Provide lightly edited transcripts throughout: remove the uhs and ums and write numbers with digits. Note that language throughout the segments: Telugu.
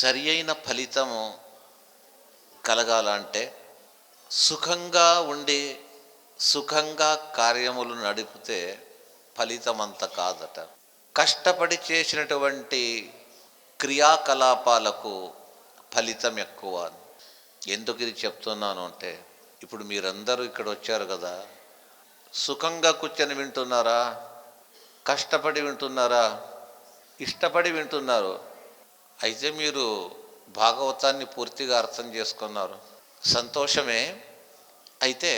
సరి అయిన ఫలితము కలగాలంటే సుఖంగా ఉండి సుఖంగా కార్యములు నడిపితే ఫలితం అంత కాదట. కష్టపడి చేసినటువంటి క్రియాకలాపాలకు ఫలితం ఎక్కువ. ఎందుకు ఇది చెప్తున్నాను అంటే, ఇప్పుడు మీరందరూ ఇక్కడ వచ్చారు కదా, సుఖంగా కూర్చొని వింటున్నారా, కష్టపడి వింటున్నారా? ఇష్టపడి వింటున్నారు. అయితే మీరు భాగవతాన్ని పూర్తిగా అర్థం చేసుకున్నారు, సంతోషమే. అయితే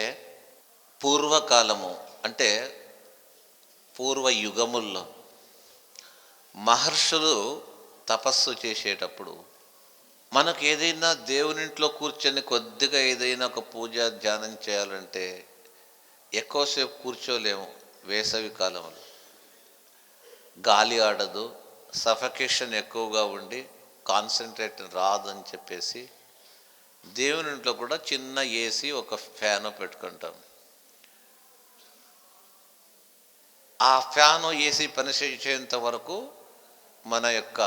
పూర్వకాలము అంటే పూర్వ యుగముల్లో మహర్షులు తపస్సు చేసేటప్పుడు మనకు ఏదైనా దేవునింట్లో కూర్చొని కొద్దిగా ఏదైనా ఒక పూజ ధ్యానం చేయాలంటే ఎక్కువసేపు కూర్చోలేము. వేసవి కాలంలో గాలి ఆడదు, సఫకేషన్ ఎక్కువగా ఉండి కాన్సన్ట్రేట్ రాదని చెప్పేసి దేవునింట్లో కూడా చిన్న ఏసీ ఒక ఫ్యాను పెట్టుకుంటాం. ఆ ఫ్యాను ఏసీ పనిచేసేంత వరకు మన యొక్క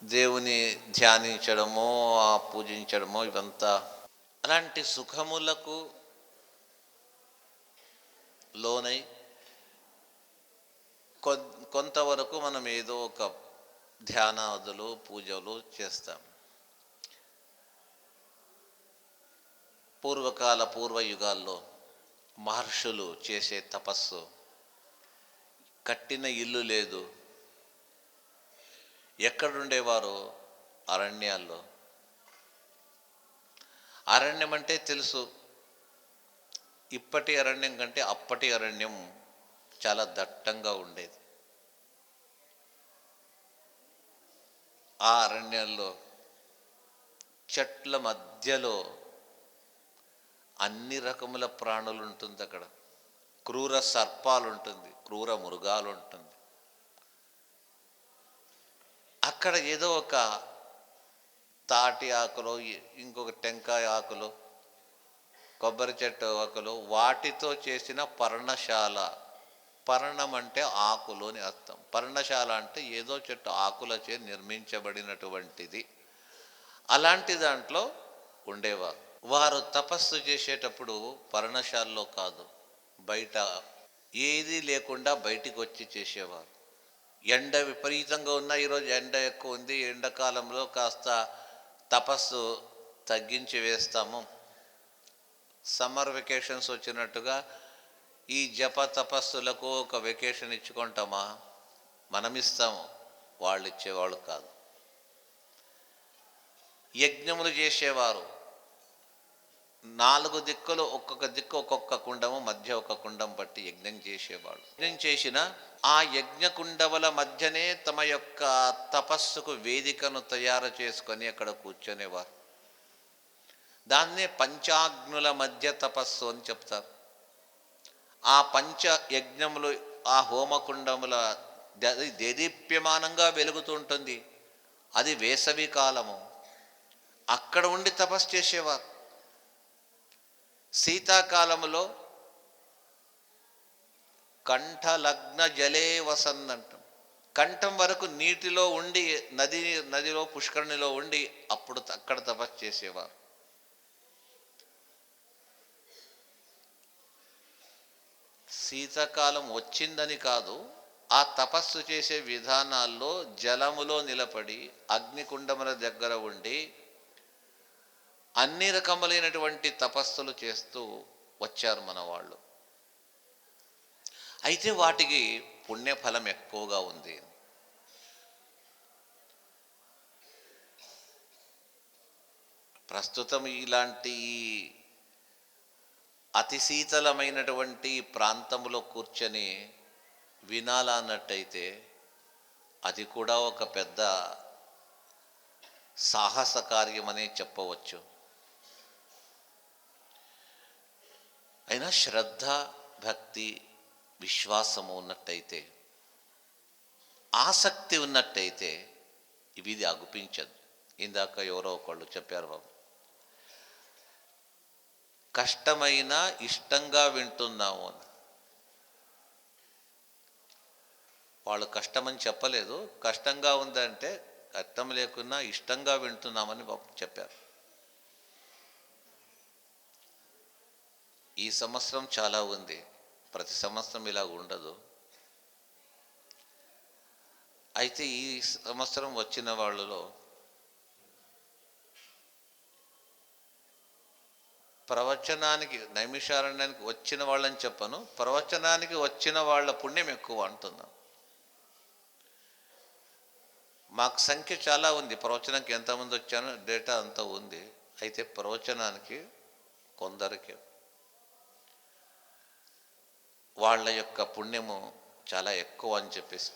దేవుని ధ్యానించడమో పూజించడమో ఇవంతా. అలాంటి సుఖములకు లోనై కొంతవరకు మనం ఏదో ఒక ధ్యానాదులు పూజలు చేస్తాం. పూర్వ యుగాల్లో మహర్షులు చేసే తపస్సు, కట్టిన ఇల్లు లేదు. ఎక్కడుండేవారు? అరణ్యాల్లో. అరణ్యం అంటే తెలుసు, ఇప్పటి అరణ్యం కంటే అప్పటి అరణ్యం చాలా దట్టంగా ఉండేది. ఆ అరణ్యాల్లో చెట్ల మధ్యలో అన్ని రకముల ప్రాణులు ఉంటుంది. అక్కడ క్రూర సర్పాలు ఉంటుంది, క్రూర మృగాలు ఉంటుంది. అక్కడ ఏదో ఒక తాటి ఆకులో, ఇంకొక టెంకాయ ఆకులో, కొబ్బరి చెట్టు ఆకులు, వాటితో చేసిన పర్ణశాల. పర్ణం అంటే ఆకులు అని అర్థం. పర్ణశాల అంటే ఏదో చెట్టు ఆకులచే నిర్మించబడినటువంటిది. అలాంటి దాంట్లో ఉండేవారు. వారు తపస్సు చేసేటప్పుడు పర్ణశాలలో కాదు, బయట ఏది లేకుండా బయటికి వచ్చి చేసేవారు. ఎండ విపరీతంగా ఉన్న, ఈరోజు ఎండ ఎక్కువ ఉంది, ఎండాకాలంలో కాస్త తపస్సు తగ్గించి వేస్తాము. సమ్మర్ వెకేషన్స్ వచ్చినట్టుగా ఈ జప తపస్సులకు ఒక వెకేషన్ ఇచ్చుకుంటామా? మనం ఇస్తాము, వాళ్ళు ఇచ్చేవాళ్ళు కాదు. యజ్ఞములు చేసేవారు. 4 దిక్కులు, ఒక్కొక్క దిక్కు ఒక్కొక్క కుండము, మధ్య ఒక కుండం పట్టి యజ్ఞం చేసేవాడు. యజ్ఞం చేసిన ఆ యజ్ఞకుండముల మధ్యనే తమ యొక్క తపస్సుకు వేదికను తయారు చేసుకొని అక్కడ కూర్చొనేవారు. దాన్నే పంచాగ్నుల మధ్య తపస్సు అని చెప్తారు. ఆ పంచ యజ్ఞములు, ఆ హోమకుండముల దేదీప్యమానంగా వెలుగుతుంటుంది. అది వేసవి కాలము. అక్కడ ఉండి తపస్సు చేసేవారు. శీతాకాలములో కంఠలగ్న జలే వసన్ అంటాం. కంఠం వరకు నీటిలో ఉండి, నదిలో పుష్కరిణిలో ఉండి అప్పుడు అక్కడ తపస్సు చేసేవారు. శీతాకాలం వచ్చిందని కాదు, ఆ తపస్సు చేసే విధానాల్లో జలములో నిలబడి అగ్నికుండముల దగ్గర ఉండి అన్ని రకములైనటువంటి తపస్సులు చేస్తూ వచ్చారు మన వాళ్ళు. అయితే వాటికి పుణ్యఫలం ఎక్కువగా ఉంది. ప్రస్తుతం ఇలాంటి అతి శీతలమైనటువంటి ప్రాంతంలో కూర్చొని వినాలన్నట్టయితే అది కూడా ఒక పెద్ద సాహస కార్యమనే చెప్పవచ్చు. అయినా శ్రద్ధ, భక్తి, విశ్వాసము ఉన్నట్టయితే, ఆసక్తి ఉన్నట్టయితే ఇది అగుపించదు. ఇందాక ఎవరో ఒకళ్ళు చెప్పారు, బాబు, కష్టమైనా ఇష్టంగా వింటున్నాము అని. వాళ్ళు కష్టమని చెప్పలేదు. కష్టంగా ఉందంటే కష్టం లేకున్నా ఇష్టంగా వింటున్నామని చెప్పారు. ఈ సంవత్సరం చాలా ఉంది. ప్రతి సంవత్సరం ఇలా ఉండదు. అయితే ఈ సంవత్సరం వచ్చిన వాళ్ళలో ప్రవచనానికి నైమిషారణ్యానికి వచ్చిన వాళ్ళని చెప్పను, ప్రవచనానికి వచ్చిన వాళ్ళ పుణ్యం ఎక్కువ అంటున్నాను. మాకు సంఖ్య చాలా ఉంది. ప్రవచనానికి ఎంతమంది వచ్చానో డేటా అంతా ఉంది. అయితే ప్రవచనానికి కొందరికి వాళ్ళ యొక్క పుణ్యము చాలా ఎక్కువ అని చెప్పేసి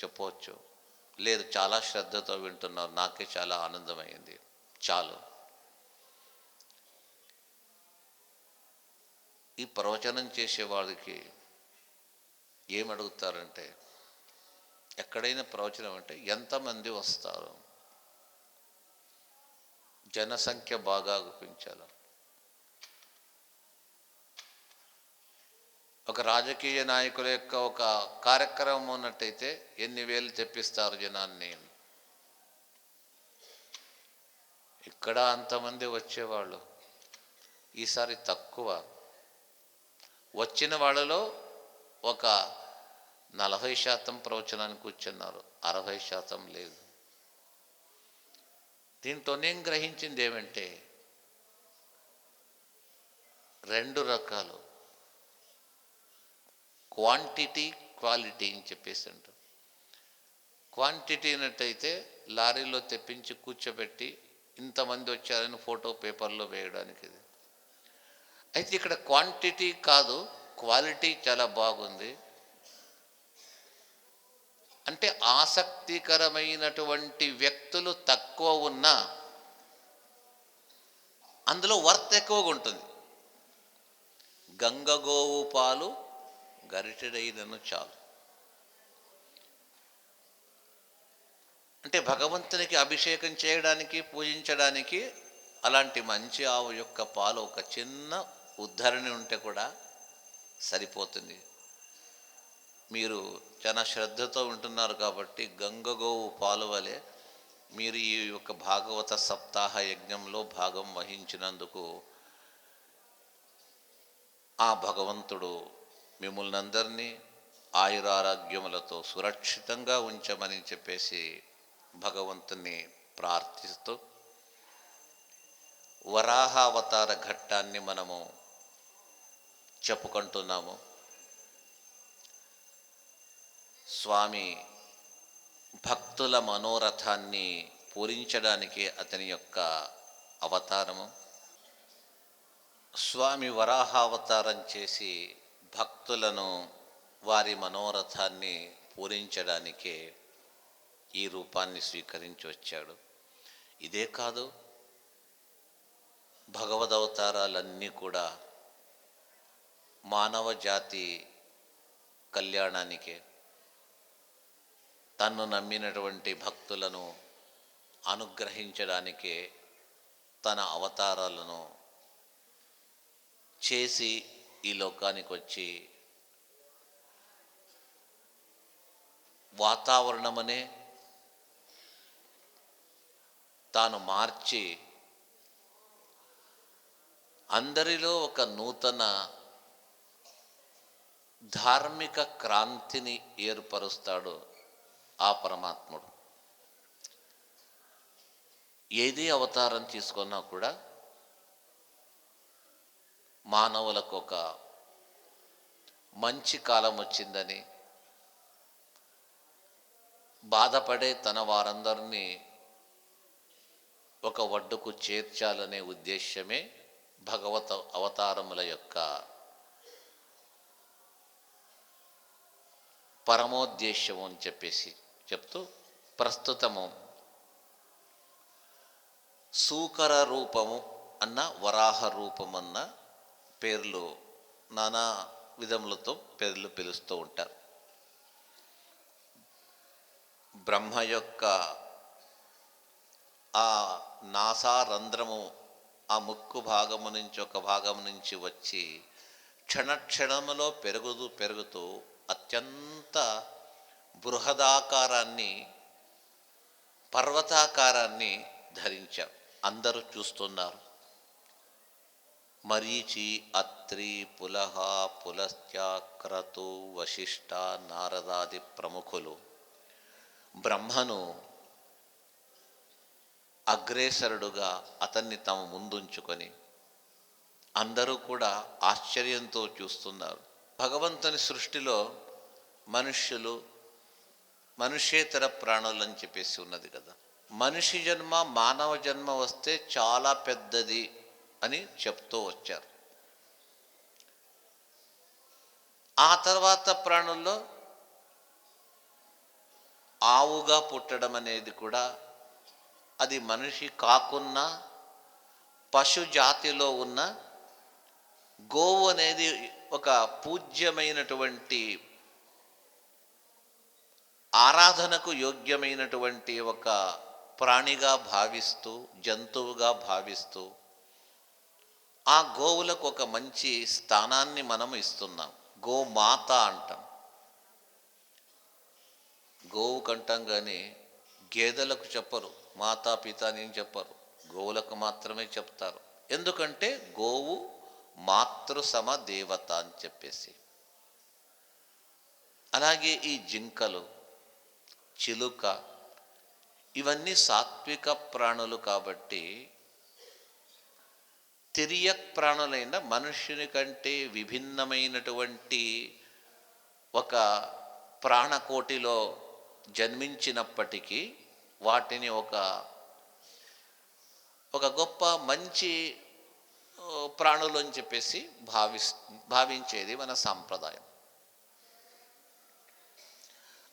చెప్పవచ్చు. లేదు, చాలా శ్రద్ధతో వింటున్నారు, నాకే చాలా ఆనందమైంది, చాలు. ఈ ప్రవచనం చేసే వాళ్ళకి ఏమడుగుతారంటే, ఎక్కడైనా ప్రవచనం అంటే ఎంతమంది వస్తారు, జనసంఖ్య బాగా పెంచాలి. ఒక రాజకీయ నాయకుల యొక్క ఒక కార్యక్రమం ఉన్నట్టయితే ఎన్ని వేలు తెప్పిస్తారు జనాన్ని. ఇక్కడ అంతమంది వచ్చేవాళ్ళు, ఈసారి తక్కువ. వచ్చిన వాళ్ళలో ఒక 40% ప్రవచనానికి కూర్చున్నారు, 60% లేదు. దీంతో నేను గ్రహించింది ఏమంటే, 2 రకాలు, క్వాంటిటీ క్వాలిటీ అని చెప్పేసి అంటారు. క్వాంటిటీ అన్నట్టయితే లారీలో తెప్పించి కూర్చోబెట్టి ఇంతమంది వచ్చారని ఫోటో పేపర్లో వేయడానికి ఇది. అయితే ఇక్కడ క్వాంటిటీ కాదు, క్వాలిటీ చాలా బాగుంది. అంటే ఆసక్తికరమైనటువంటి వ్యక్తులు తక్కువ ఉన్నా అందులో వర్త్ ఎక్కువగా ఉంటుంది. గంగగోవు పాలు గరిటెడైనను చాలు. అంటే భగవంతునికి అభిషేకం చేయడానికి, పూజించడానికి అలాంటి మంచి ఆవు యొక్క పాలు ఒక చిన్న ఉద్ధరణ ఉంటే కూడా సరిపోతుంది. మీరు చాలా శ్రద్ధతో ఉంటున్నారు కాబట్టి గంగగోవు పాలు వలె మీరు ఈ యొక్క భాగవత సప్తాహ యజ్ఞంలో భాగం వహించినందుకు ఆ భగవంతుడు మిమ్మల్ని అందరినీ ఆయురారోగ్యములతో సురక్షితంగా ఉంచమని చెప్పేసి భగవంతుని ప్రార్థిస్తూ వరాహావతార ఘట్టాన్ని మనము చెప్పుకుంటున్నాము. స్వామి భక్తుల మనోరథాన్ని పూరించడానికి అతని యొక్క అవతారము. స్వామి వరాహావతారం చేసి భక్తులను వారి మనోరథాన్ని పూరించడానికే ఈ రూపాన్ని స్వీకరించి వచ్చాడు. ఇదే కాదు, భగవదవతారాలన్నీ కూడా మానవ జాతి కళ్యాణానికే, తన్ను నమ్మినటువంటి భక్తులను అనుగ్రహించడానికే తన అవతారాలను చేసి ఈ లోకానికి వచ్చి వాతావరణమనే తాను మార్చి అందరిలో ఒక నూతన ధార్మిక క్రాంతిని ఏర్పరుస్తాడు ఆ పరమాత్ముడు. ఏది అవతారం తీసుకున్నా కూడా మానవులకు ఒక మంచి కాలం వచ్చిందని, బాధపడే తన వారందరినీ ఒక ఒడ్డుకు చేర్చాలనే ఉద్దేశ్యమే భగవత అవతారముల యొక్క పరమోద్దేశ్యము అని చెప్పేసి చెప్తూ, ప్రస్తుతము సూకర రూపము అన్న, వరాహ రూపమన్న పేర్లు నానా విధములతో పేర్లు పిలుస్తూ ఉంటారు. బ్రహ్మ యొక్క ఆ నాసారంధ్రము, ఆ ముక్కు భాగము నుంచి ఒక భాగం నుంచి వచ్చి క్షణక్షణములో పెరుగుతూ అత్యంత బృహదాకారాన్ని, పర్వతాకారాన్ని ధరించాడు. అందరూ చూస్తున్నారు. మరీచి, అత్రి, పులహ, పులస్త్య, క్రతు, వశిష్ఠ, నారదాది ప్రముఖులు బ్రహ్మను అగ్రేసరుడుగా అతన్ని తమ ముందుంచుకొని అందరూ కూడా ఆశ్చర్యంతో చూస్తున్నారు. భగవంతుని సృష్టిలో మనుష్యులు, మనుష్యేతర ప్రాణులు అని చెప్పేసి ఉన్నది కదా. మనిషి జన్మ, మానవ జన్మ వస్తే చాలా పెద్దది అని చెప్తూ వచ్చారు. ఆ తర్వాత ప్రాణుల్లో ఆవుగా పుట్టడం అనేది కూడా, అది మనిషి కాకున్నా పశు జాతిలో ఉన్న గోవు అనేది ఒక పూజ్యమైనటువంటి, ఆరాధనకు యోగ్యమైనటువంటి ఒక ప్రాణిగా భావిస్తూ, జంతువుగా భావిస్తూ ఆ గోవులకు ఒక మంచి స్థానాన్ని మనం ఇస్తున్నాం. గోమాత అంటాం. గోవు కంటాం కానీ గేదెలకు చెప్పరు, మాతా పిత అని చెప్పరు, గోవులకు మాత్రమే చెప్తారు. ఎందుకంటే గోవు మాతృసమ దేవత అని చెప్పేసి. అలాగే ఈ జింకలు, చిలుక, ఇవన్నీ సాత్విక ప్రాణులు కాబట్టి తిరియక్ ప్రాణులైన మనుష్యుని కంటే విభిన్నమైనటువంటి ఒక ప్రాణకోటిలో జన్మించినప్పటికీ వాటిని ఒక గొప్ప మంచి ప్రాణులు అని చెప్పేసి భావించేది మన సాంప్రదాయం.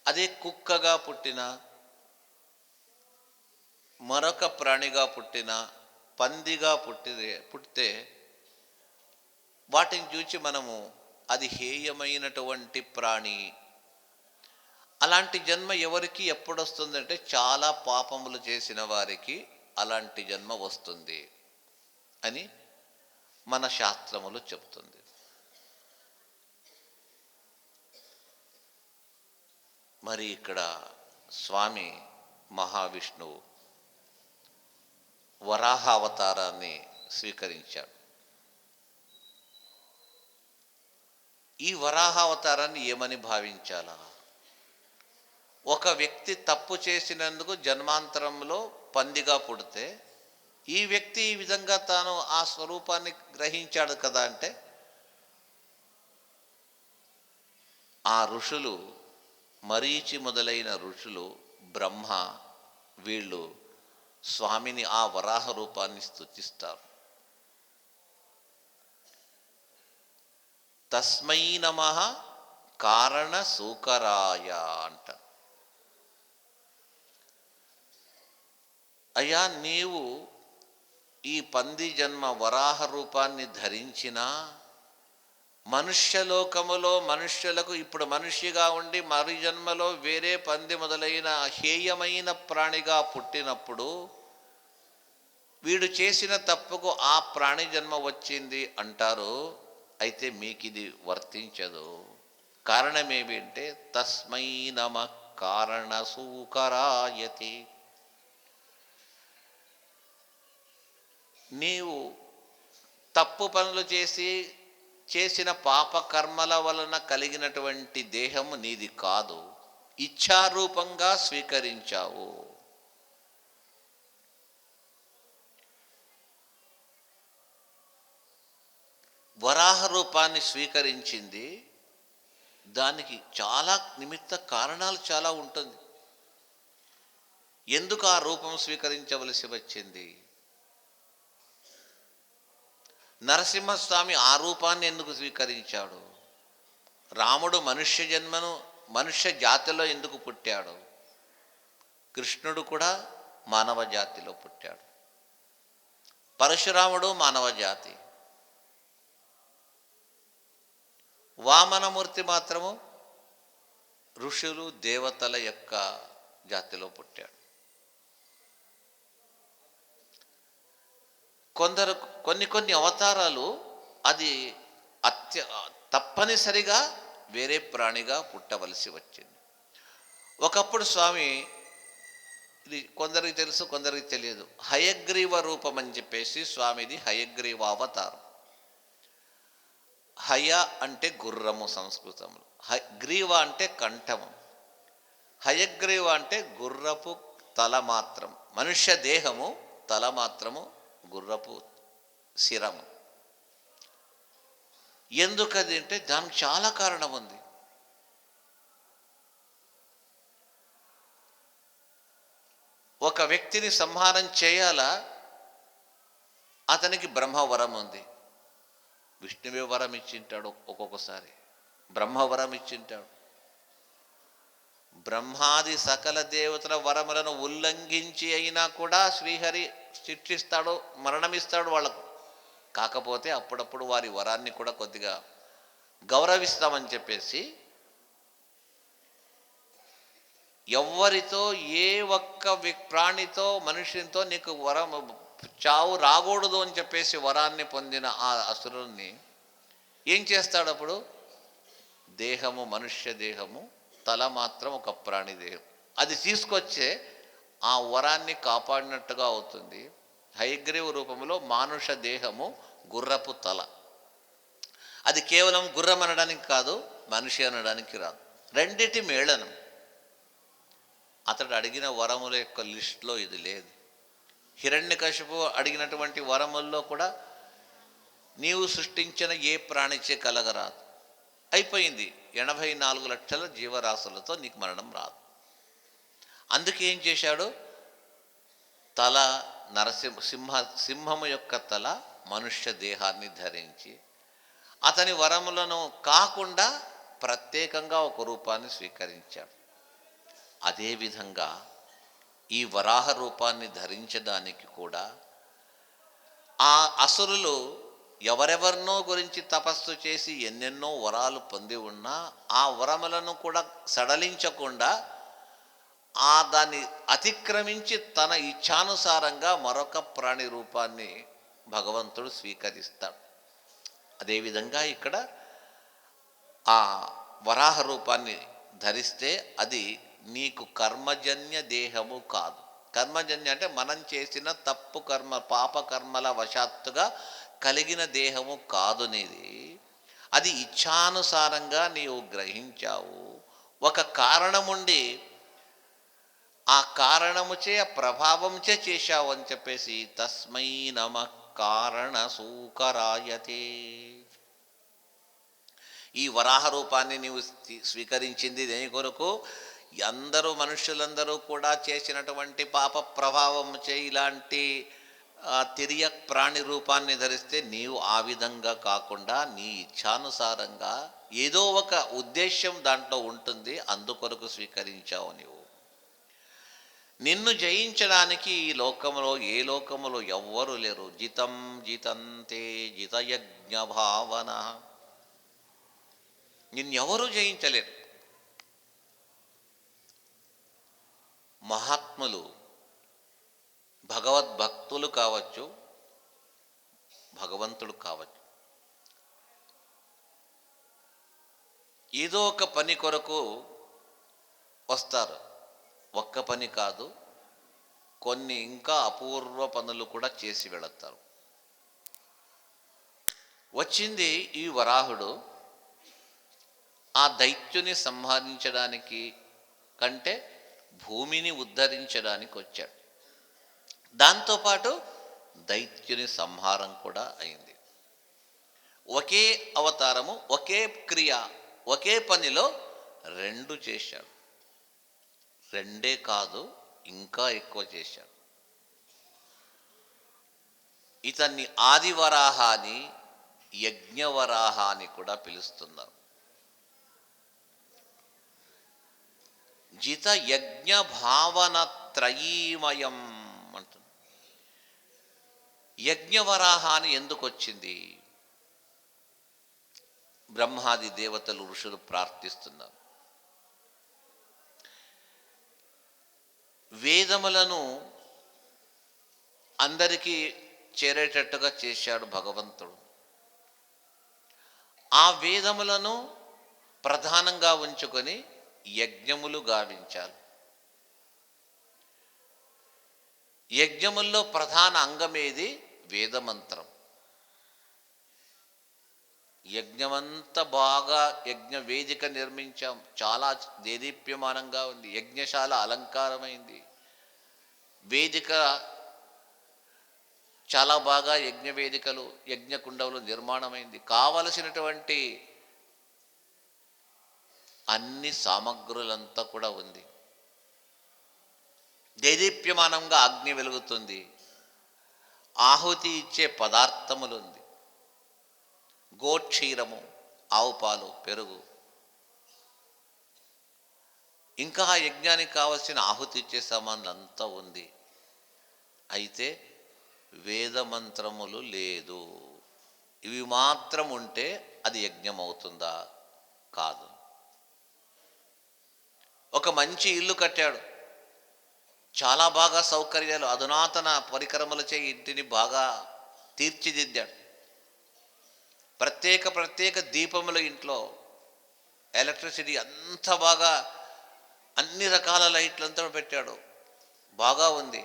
అదే కుక్కగా పుట్టిన, మరొక ప్రాణిగా పుట్టిన, పందిగా పుట్టితే వాటిని చూచి మనము అది హేయమైనటువంటి ప్రాణి, అలాంటి జన్మ ఎవరికి ఎప్పుడు వస్తుందంటే చాలా పాపములు చేసిన వారికి అలాంటి జన్మ వస్తుంది అని మన శాస్త్రములు చెప్తుంది. మరి ఇక్కడ స్వామి మహావిష్ణువు వరాహ అవతారాన్ని స్వీకరించాడు. ఈ వరాహ అవతారాన్ని ఏమని భావించాలా? ఒక వ్యక్తి తప్పు చేసినందుకు జన్మాంతరంలో పందిగా పుడితే ఈ వ్యక్తి ఈ విధంగా తాను ఆ స్వరూపాన్ని గ్రహించాడు కదా అంటే, ఆ ఋషులు, మరీచి మొదలైన ఋషులు, బ్రహ్మ, వీళ్ళు స్వామిని ఆ వరాహ రూపాన్ని స్తుతిస్తారు. తస్మై నమః కారణ సూకరాయ అంట. అయ్యా, నీవు ఈ పంది జన్మ వరాహ రూపాన్ని ధరించినా మనుష్యలోకములో మనుష్యులకు, ఇప్పుడు మనిషిగా ఉండి మరి జన్మలో వేరే పంది మొదలైన హేయమైన ప్రాణిగా పుట్టినప్పుడు వీడు చేసిన తప్పుకు ఆ ప్రాణి జన్మ వచ్చింది అంటారు. అయితే మీకు ఇది వర్తించదు. కారణమేమిటంటే తస్మై నమః కారణ సూకరాయతి. నీవు తప్పు పనులు చేసిన పాప కర్మల వలన కలిగినటువంటి దేహము నీది కాదు, ఇచ్ఛారూపంగా స్వీకరించావు. వరాహ రూపాన్ని స్వీకరించింది, దానికి చాలా నిమిత్త కారణాలు చాలా ఉంటుంది. ఎందుకు ఆ రూపం స్వీకరించవలసి వచ్చింది? నరసింహస్వామి ఆ రూపాన్ని ఎందుకు స్వీకరించాడు? రాముడు మనుష్య జన్మను, మనుష్య జాతిలో ఎందుకు పుట్టాడు? కృష్ణుడు కూడా మానవ జాతిలో పుట్టాడు. పరశురాముడు మానవ జాతి. వామనమూర్తి మాత్రము ఋషులు, దేవతల యొక్క జాతిలో పుట్టాడు. కొన్ని అవతారాలు అది తప్పనిసరిగా వేరే ప్రాణిగా పుట్టవలసి వచ్చింది. ఒకప్పుడు స్వామి, ఇది కొందరికి తెలుసు కొందరికి తెలియదు, హయగ్రీవ రూపం అని చెప్పేసి స్వామిది హయగ్రీవావతారం. హయ అంటే గుర్రము సంస్కృతంలో, గ్రీవ అంటే కంఠము, హయగ్రీవ అంటే గుర్రపు తల మాత్రం, మనుష్య దేహము తల మాత్రము, గుర్రపు శిరము. ఎందుకది అంటే దానికి చాలా కారణం ఉంది. ఒక వ్యక్తిని సంహారం చేయాలా, అతనికి బ్రహ్మవరం ఉంది. విష్ణువే వరం ఇచ్చింటాడు, ఒక్కొక్కసారి బ్రహ్మవరం ఇచ్చింటాడు. బ్రహ్మాది సకల దేవతల వరములను ఉల్లంఘించి అయినా కూడా శ్రీహరి శిక్షిస్తాడు, మరణమిస్తాడు వాళ్ళకు. కాకపోతే అప్పుడప్పుడు వారి వరాన్ని కూడా కొద్దిగా గౌరవిస్తామని చెప్పేసి ఎవ్వరితో ఏ ఒక్క ప్రాణితో మనుషునితో నీకు వరం చావు రాకూడదు అని చెప్పేసి వరాన్ని పొందిన ఆ అసురుణ్ణి ఏం చేస్తాడు అప్పుడు? దేహము మనుష్య దేహము, తల మాత్రం ఒక ప్రాణి దేహం, అది తీసుకొచ్చే ఆ వరాన్ని కాపాడినట్టుగా అవుతుంది. హయగ్రీవ రూపంలో మానుష దేహము, గుర్రపు తల. అది కేవలం గుర్రం అనడానికి కాదు, మనిషి అనడానికి రాదు, రెండిటి మేళనం. అతడు అడిగిన వరముల యొక్క లిస్టులో ఇది లేదు. హిరణ్యకశిపు అడిగినటువంటి వరముల్లో కూడా నీవు సృష్టించిన ఏ ప్రాణిచే కలగరాదు, అయిపోయింది. 84 లక్షల జీవరాశులతో నీకు మరణం రాదు. అందుకే ఏం చేశాడు? తల సింహము యొక్క తల మనుష్య దేహాన్ని ధరించి అతని వరములను కాకుండా ప్రత్యేకంగా ఒక రూపాన్ని స్వీకరించాడు. అదేవిధంగా ఈ వరాహ రూపాన్ని ధరించడానికి కూడా ఆ అసురులు ఎవరెవరినో గురించి తపస్సు చేసి ఎన్నెన్నో వరాలు పొంది ఉన్నా ఆ వరములను కూడా సడలించకుండా దాన్ని అతిక్రమించి తన ఇచ్ఛానుసారంగా మరొక ప్రాణి రూపాన్ని భగవంతుడు స్వీకరిస్తాడు. అదేవిధంగా ఇక్కడ ఆ వరాహ రూపాన్ని ధరిస్తే అది నీకు కర్మజన్య దేహము కాదు. కర్మజన్య అంటే మనం చేసిన తప్పు కర్మ, పాప కర్మల వశాత్తుగా కలిగిన దేహము కాదు నీది. అది ఇచ్ఛానుసారంగా నీవు గ్రహించావు. ఒక కారణముండి ఆ కారణముచే, ఆ ప్రభావంచే చేశావు అని చెప్పేసి తస్మై నమః కారణ సూకరాయతే. ఈ వరాహ రూపాన్ని నీవు స్వీకరించింది దేని కొరకు? అందరూ మనుషులందరూ కూడా చేసినటువంటి పాప ప్రభావం చే ఇలాంటి తిరియ ప్రాణి రూపాన్ని ధరిస్తే నీవు ఆ విధంగా కాకుండా నీ ఇచ్ఛానుసారంగా ఏదో ఒక ఉద్దేశ్యం దాంట్లో ఉంటుంది, అందుకొరకు స్వీకరించావు నీవు. నిన్ను జయించడానికి ఈ లోకములో ఏ లోకములో ఎవ్వరూ లేరు. జితం జితంతే జితయజ్ఞ భావన. నిన్నెవరూ జయించలేరు. మహాత్ములు, భగవద్భక్తులు కావచ్చు, భగవంతుడు కావచ్చు, ఏదో ఒక పని కొరకు వస్తారు. ఒక్క పని కాదు, కొన్ని ఇంకా అపూర్వ పనులు కూడా చేసి వెళతారు. వచ్చింది ఈ వరాహుడు ఆ దైత్యుని సంహరించడానికి కంటే భూమిని ఉద్ధరించడానికి వచ్చాడు. దాంతోపాటు దైత్యుని సంహారం కూడా అయింది. ఒకే అవతారము, ఒకే క్రియ, ఒకే పనిలో రెండు చేశాడు. రెండే కాదు, ఇంకా ఎక్కువ చేశాడు. ఇతన్ని ఆదివరాహ అని, యజ్ఞవరాహ అని కూడా పిలుస్తున్నారు. జిత యజ్ఞ భావన త్రయీమయం అంటుంది. యజ్ఞవరాహ అని ఎందుకు వచ్చింది? బ్రహ్మాది దేవతలు, ఋషులు ప్రార్థిస్తున్నారు. వేదములను అందరికీ చేరేటట్టుగా చేశాడు భగవంతుడు. ఆ వేదములను ప్రధానంగా ఉంచుకొని యజ్ఞములు గావించాలి. యజ్ఞముల్లో ప్రధాన అంగమేది? వేదమంత్రం. యజ్ఞమంతా బాగా యజ్ఞ వేదిక నిర్మించాం, చాలా దేదీప్యమానంగా ఉంది, యజ్ఞశాల అలంకారమైంది, వేదిక చాలా బాగా యజ్ఞ వేదికలు యజ్ఞకుండములు నిర్మాణమైంది, కావలసినటువంటి అన్ని సామగ్రులంతా కూడా ఉంది. దేదీప్యమానంగా అగ్ని వెలుగుతుంది, ఆహుతి ఇచ్చే పదార్థములు ఉంది, గోక్షీరము, ఆవు పాలు, పెరుగు, ఇంకా ఆ యజ్ఞానికి కావలసిన ఆహుతి ఇచ్చే సామాన్లు అంతా ఉంది. అయితే వేదమంత్రములు లేదు. ఇవి మాత్రం ఉంటే అది యజ్ఞం అవుతుందా? కాదు. ఒక మంచి ఇల్లు కట్టాడు, చాలా బాగా సౌకర్యాలు, అధునాతన పరికరములచే ఇంటిని బాగా తీర్చిదిద్దాడు, ప్రత్యేక దీపములు ఇంట్లో, ఎలక్ట్రిసిటీ అంత బాగా అన్ని రకాల లైట్లంతా పెట్టాడు, బాగా ఉంది.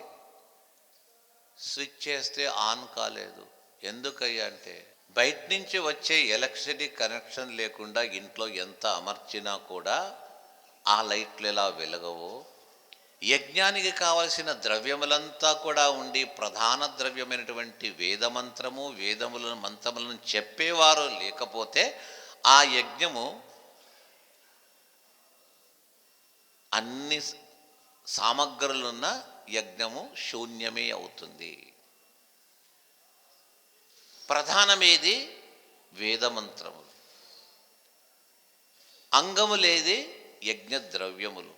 స్విచ్ చేస్తే ఆన్ కాలేదు. ఎందుకయ్యా అంటే బయట నుంచి వచ్చే ఎలక్ట్రిసిటీ కనెక్షన్ లేకుండా ఇంట్లో ఎంత అమర్చినా కూడా ఆ లైట్లు ఎలా వెలగవో, యజ్ఞానికి కావలసిన ద్రవ్యములంతా కూడా ఉండి ప్రధాన ద్రవ్యమైనటువంటి వేదమంత్రము, మంత్రములను చెప్పేవారు లేకపోతే ఆ యజ్ఞము అన్ని సామగ్రులున్న యజ్ఞము శూన్యమే అవుతుంది. ప్రధానమేది? వేదమంత్రములు. అంగములేది? యజ్ఞ ద్రవ్యములు.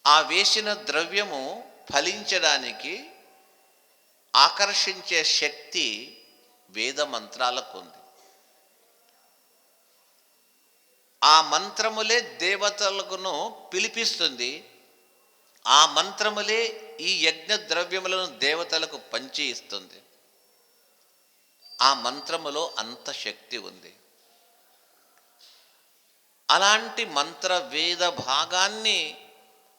ఆ వేసిన ద్రవ్యము ఫలించడానికి ఆకర్షించే శక్తి వేద మంత్రాలకు ఉంది. ఆ మంత్రములే దేవతలను పిలిపిస్తుంది, ఆ మంత్రములే ఈ యజ్ఞ ద్రవ్యములను దేవతలకు పంచి ఇస్తుంది. ఆ మంత్రములో అంత శక్తి ఉంది. అలాంటి మంత్ర వేద భాగాన్ని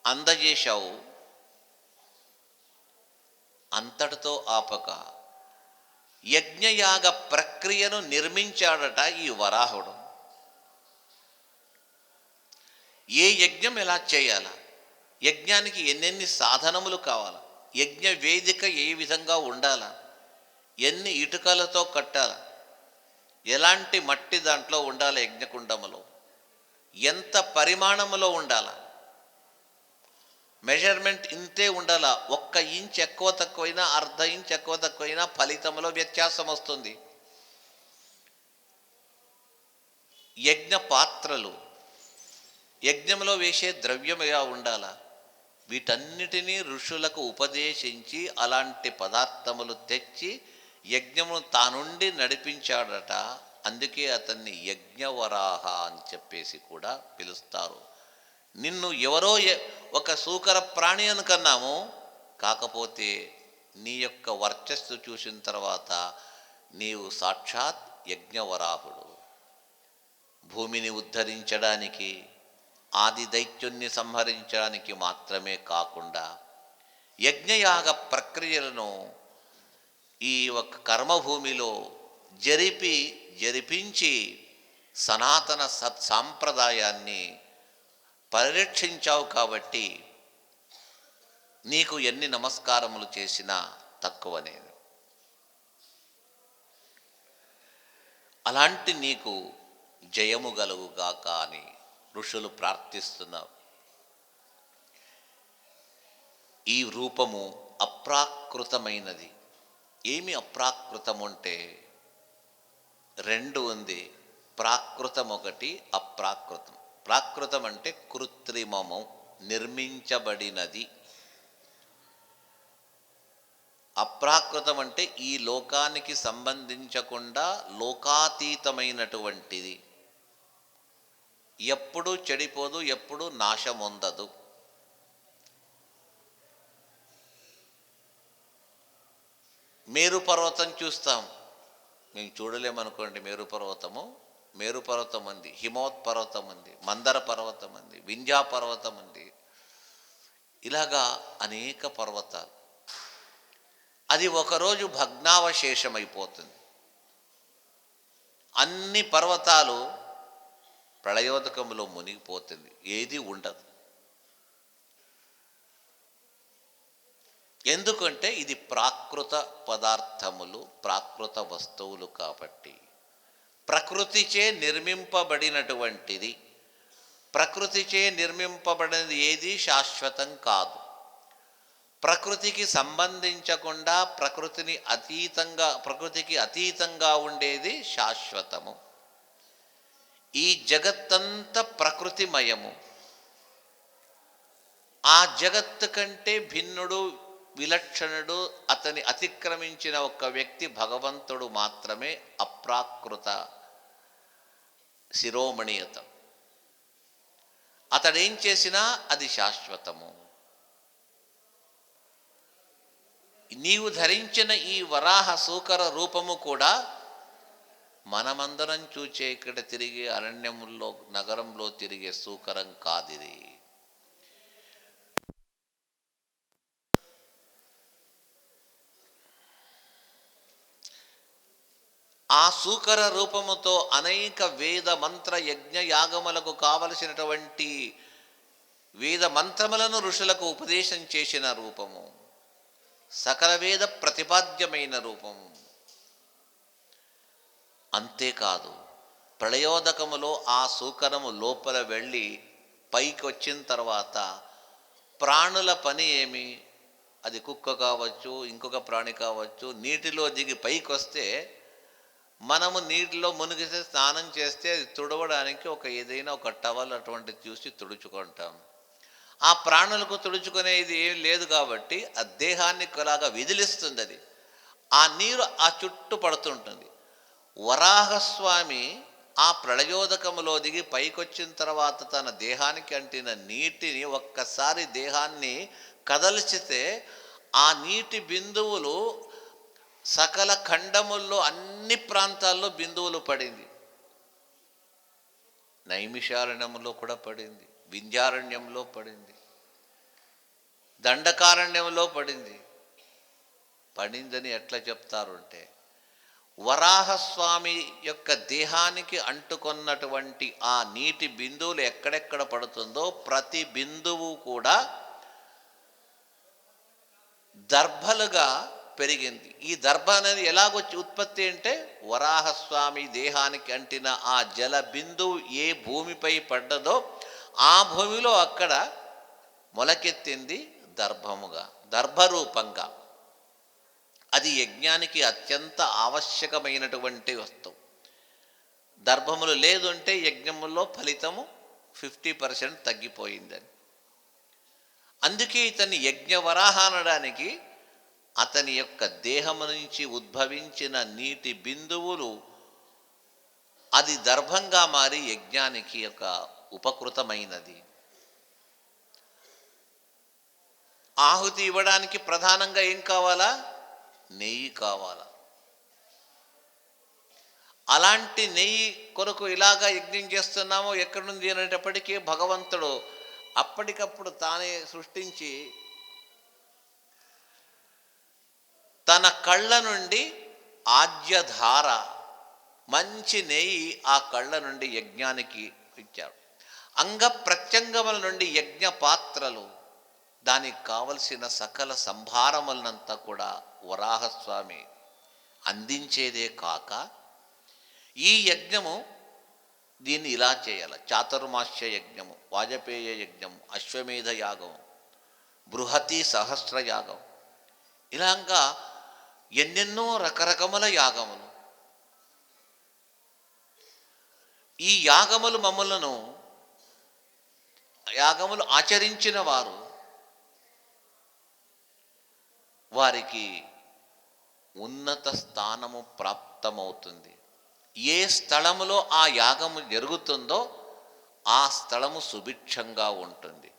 అందజేశావు. అంతటితో ఆపక యజ్ఞయాగ ప్రక్రియను నిర్మించాడట ఈ వరాహుడు. ఏ యజ్ఞం ఎలా చేయాలా, యజ్ఞానికి ఎన్నెన్ని సాధనములు కావాలా, యజ్ఞ వేదిక ఏ విధంగా ఉండాలా, ఎన్ని ఇటుకలతో కట్టాలా, ఎలాంటి మట్టి దాంట్లో ఉండాలి, యజ్ఞకుండములో ఎంత పరిమాణములో ఉండాలా, మెజర్మెంట్ ఇంతే ఉండాలా. 1 ఇంచ్ ఎక్కువ తక్కువైనా, 1/2 ఇంచ్ ఎక్కువ తక్కువైనా ఫలితంలో వ్యత్యాసం వస్తుంది. యజ్ఞ పాత్రలు, యజ్ఞంలో వేసే ద్రవ్యం ఎలా ఉండాలా, వీటన్నిటినీ ఋషులకు ఉపదేశించి అలాంటి పదార్థములు తెచ్చి యజ్ఞమును తానుండి నడిపించాడట. అందుకే అతన్ని యజ్ఞవరాహ అని చెప్పేసి కూడా పిలుస్తారు. నిన్ను ఎవరో ఒక సూకర ప్రాణి అనుకన్నాము, కాకపోతే నీ యొక్క వర్చస్సు చూసిన తర్వాత నీవు సాక్షాత్ యజ్ఞవరాహుడు. భూమిని ఉద్ధరించడానికి, ఆది దైత్యుణ్ణి సంహరించడానికి మాత్రమే కాకుండా యజ్ఞయాగ ప్రక్రియలను ఈ ఒక కర్మభూమిలో జరిపించి సనాతన సత్సాంప్రదాయాన్ని పరిరక్షించావు. కాబట్టి నీకు ఎన్ని నమస్కారములు చేసినా తక్కువనే. అలాంటి నీకు జయము గలుగుగాక అని ఋషులు ప్రార్థిస్తున్నారు. ఈ రూపము అప్రాకృతమైనది. ఏమి అప్రాకృతం అంటే 2 ఉంది. ప్రాకృతం ఒకటి, అప్రాకృతం. ప్రాకృతం అంటే కృత్రిమము, నిర్మించబడినది. అప్రాకృతం అంటే ఈ లోకానికి సంబంధించకుండా లోకాతీతమైనటువంటిది, ఎప్పుడూ చెడిపోదు, ఎప్పుడూ నాశమొందదు. మేరు పర్వతం చూస్తాం, మేము చూడలేమనుకోండి మేరు పర్వతము, మేరు పర్వతం ఉంది, హిమవత్ పర్వతం ఉంది, మందర పర్వతం ఉంది, వింధ్యా పర్వతం ఉంది. ఇలాగా అనేక పర్వతాలు. అది ఒకరోజు భగ్నావశేషమైపోతుంది. అన్ని పర్వతాలు ప్రళయోదకంలో మునిగిపోతుంది, ఏది ఉండదు. ఎందుకంటే ఇది ప్రాకృత పదార్థములు, ప్రాకృత వస్తువులు కాబట్టి. ప్రకృతిచే నిర్మింపబడినటువంటిది. ప్రకృతిచే నిర్మింపబడినది ఏది శాశ్వతం కాదు. ప్రకృతికి సంబంధించకుండా ప్రకృతికి అతీతంగా ఉండేది శాశ్వతము. ఈ జగత్తంతా ప్రకృతిమయము. ఆ జగత్తు కంటే భిన్నుడు, విలక్షణుడు, అతని అతిక్రమించిన ఒక వ్యక్తి భగవంతుడు మాత్రమే. అప్రాకృత శిరోమణియత. అతడేం చేసినా అది శాశ్వతము. నీవు ధరించిన ఈ వరాహ సూకర రూపము కూడా మనమందరం చూచే ఇక్కడ తిరిగే అరణ్యముల్లో, నగరంలో తిరిగే సూకరం కాదిది. ఆ సూకర రూపముతో అనేక వేద మంత్ర యజ్ఞ యాగములకు కావలసినటువంటి వేద మంత్రములను ఋషులకు ఉపదేశం చేసిన రూపము, సకల వేద ప్రతిపాద్యమైన రూపము. అంతేకాదు, ప్రళయోదకములో ఆ సూకరము లోపల వెళ్ళి పైకి వచ్చిన తర్వాత ప్రాణుల పని ఏమి? అది కుక్క కావచ్చు, ఇంకొక ప్రాణి కావచ్చు. నీటిలో దిగి పైకి వస్తే, మనము నీటిలో మునిగితే స్నానం చేస్తే అది తుడవడానికి ఏదైనా ఒక టవల్ అటువంటి చూసి తుడుచుకుంటాం. ఆ ప్రాణులకు తుడుచుకునేది ఏం లేదు కాబట్టి ఆ దేహాన్ని అలాగా విదిలిస్తుంది. అది ఆ నీరు ఆ చుట్టూ పడుతుంటుంది. వరాహస్వామి ఆ ప్రళయోదకములో దిగి పైకొచ్చిన తర్వాత తన దేహానికి అంటిన నీటిని ఒక్కసారి దేహాన్ని కదల్చితే ఆ నీటి బిందువులు సకల ఖండముల్లో అన్ని ప్రాంతాల్లో బిందువులు పడింది. నైమిషారణ్యంలో కూడా పడింది, వింధ్యారణ్యంలో పడింది, దండకారణ్యంలో పడిందని ఎట్లా చెప్తారు అంటే, వరాహస్వామి యొక్క దేహానికి అంటుకొన్నటువంటి ఆ నీటి బిందువులు ఎక్కడెక్కడ పడుతుందో ప్రతి బిందువు కూడా దర్భలుగా పెరిగింది. ఈ దర్భ అనేది ఎలాగొచ్చి ఉత్పత్తి అంటే, వరాహస్వామి దేహానికి అంటిన ఆ జల బిందువు ఏ భూమిపై పడ్డదో ఆ భూమిలో అక్కడ మొలకెత్తింది దర్భముగా, దర్భరూపంగా. అది యజ్ఞానికి అత్యంత ఆవశ్యకమైనటువంటి వస్తువు. దర్భములు లేదు అంటే యజ్ఞములో ఫలితము 50% తగ్గిపోయిందని. అందుకే ఇతన్ని యజ్ఞవరాహ అనడానికి అతని యొక్క దేహము నుంచి ఉద్భవించిన నీటి బిందువులు అది దర్భంగా మారి యజ్ఞానికి ఒక ఉపకృతమైనది. ఆహుతి ఇవ్వడానికి ప్రధానంగా ఏం కావాలా? నెయ్యి కావాలా. అలాంటి నెయ్యి కొరకు ఇలాగా యజ్ఞం చేస్తున్నామో ఎక్కడి నుంచి అనేటప్పటికీ భగవంతుడు అప్పటికప్పుడు తానే సృష్టించి తన కళ్ళ నుండి ఆజ్యధార, మంచి నెయ్యి ఆ కళ్ళ నుండి యజ్ఞానికి ఇచ్చాడు. అంగ ప్రత్యంగముల నుండి యజ్ఞ పాత్రలు, దానికి కావలసిన సకల సంభారములనంతా కూడా వరాహస్వామి అందించేదే కాక, ఈ యజ్ఞము దీన్ని ఇలా చేయాలి. చాతుర్మాస్య యజ్ఞము, వాజపేయ యజ్ఞము, అశ్వమేధ యాగము, బృహతి సహస్ర యాగం, ఇలాగా ఎన్నెన్నో రకరకముల యాగములు. ఈ యాగములు ఆచరించిన వారికి ఉన్నత స్థానము ప్రాప్తమవుతుంది. ఏ స్థలములో ఆ యాగము జరుగుతుందో ఆ స్థలము సుభిక్షంగా ఉంటుంది.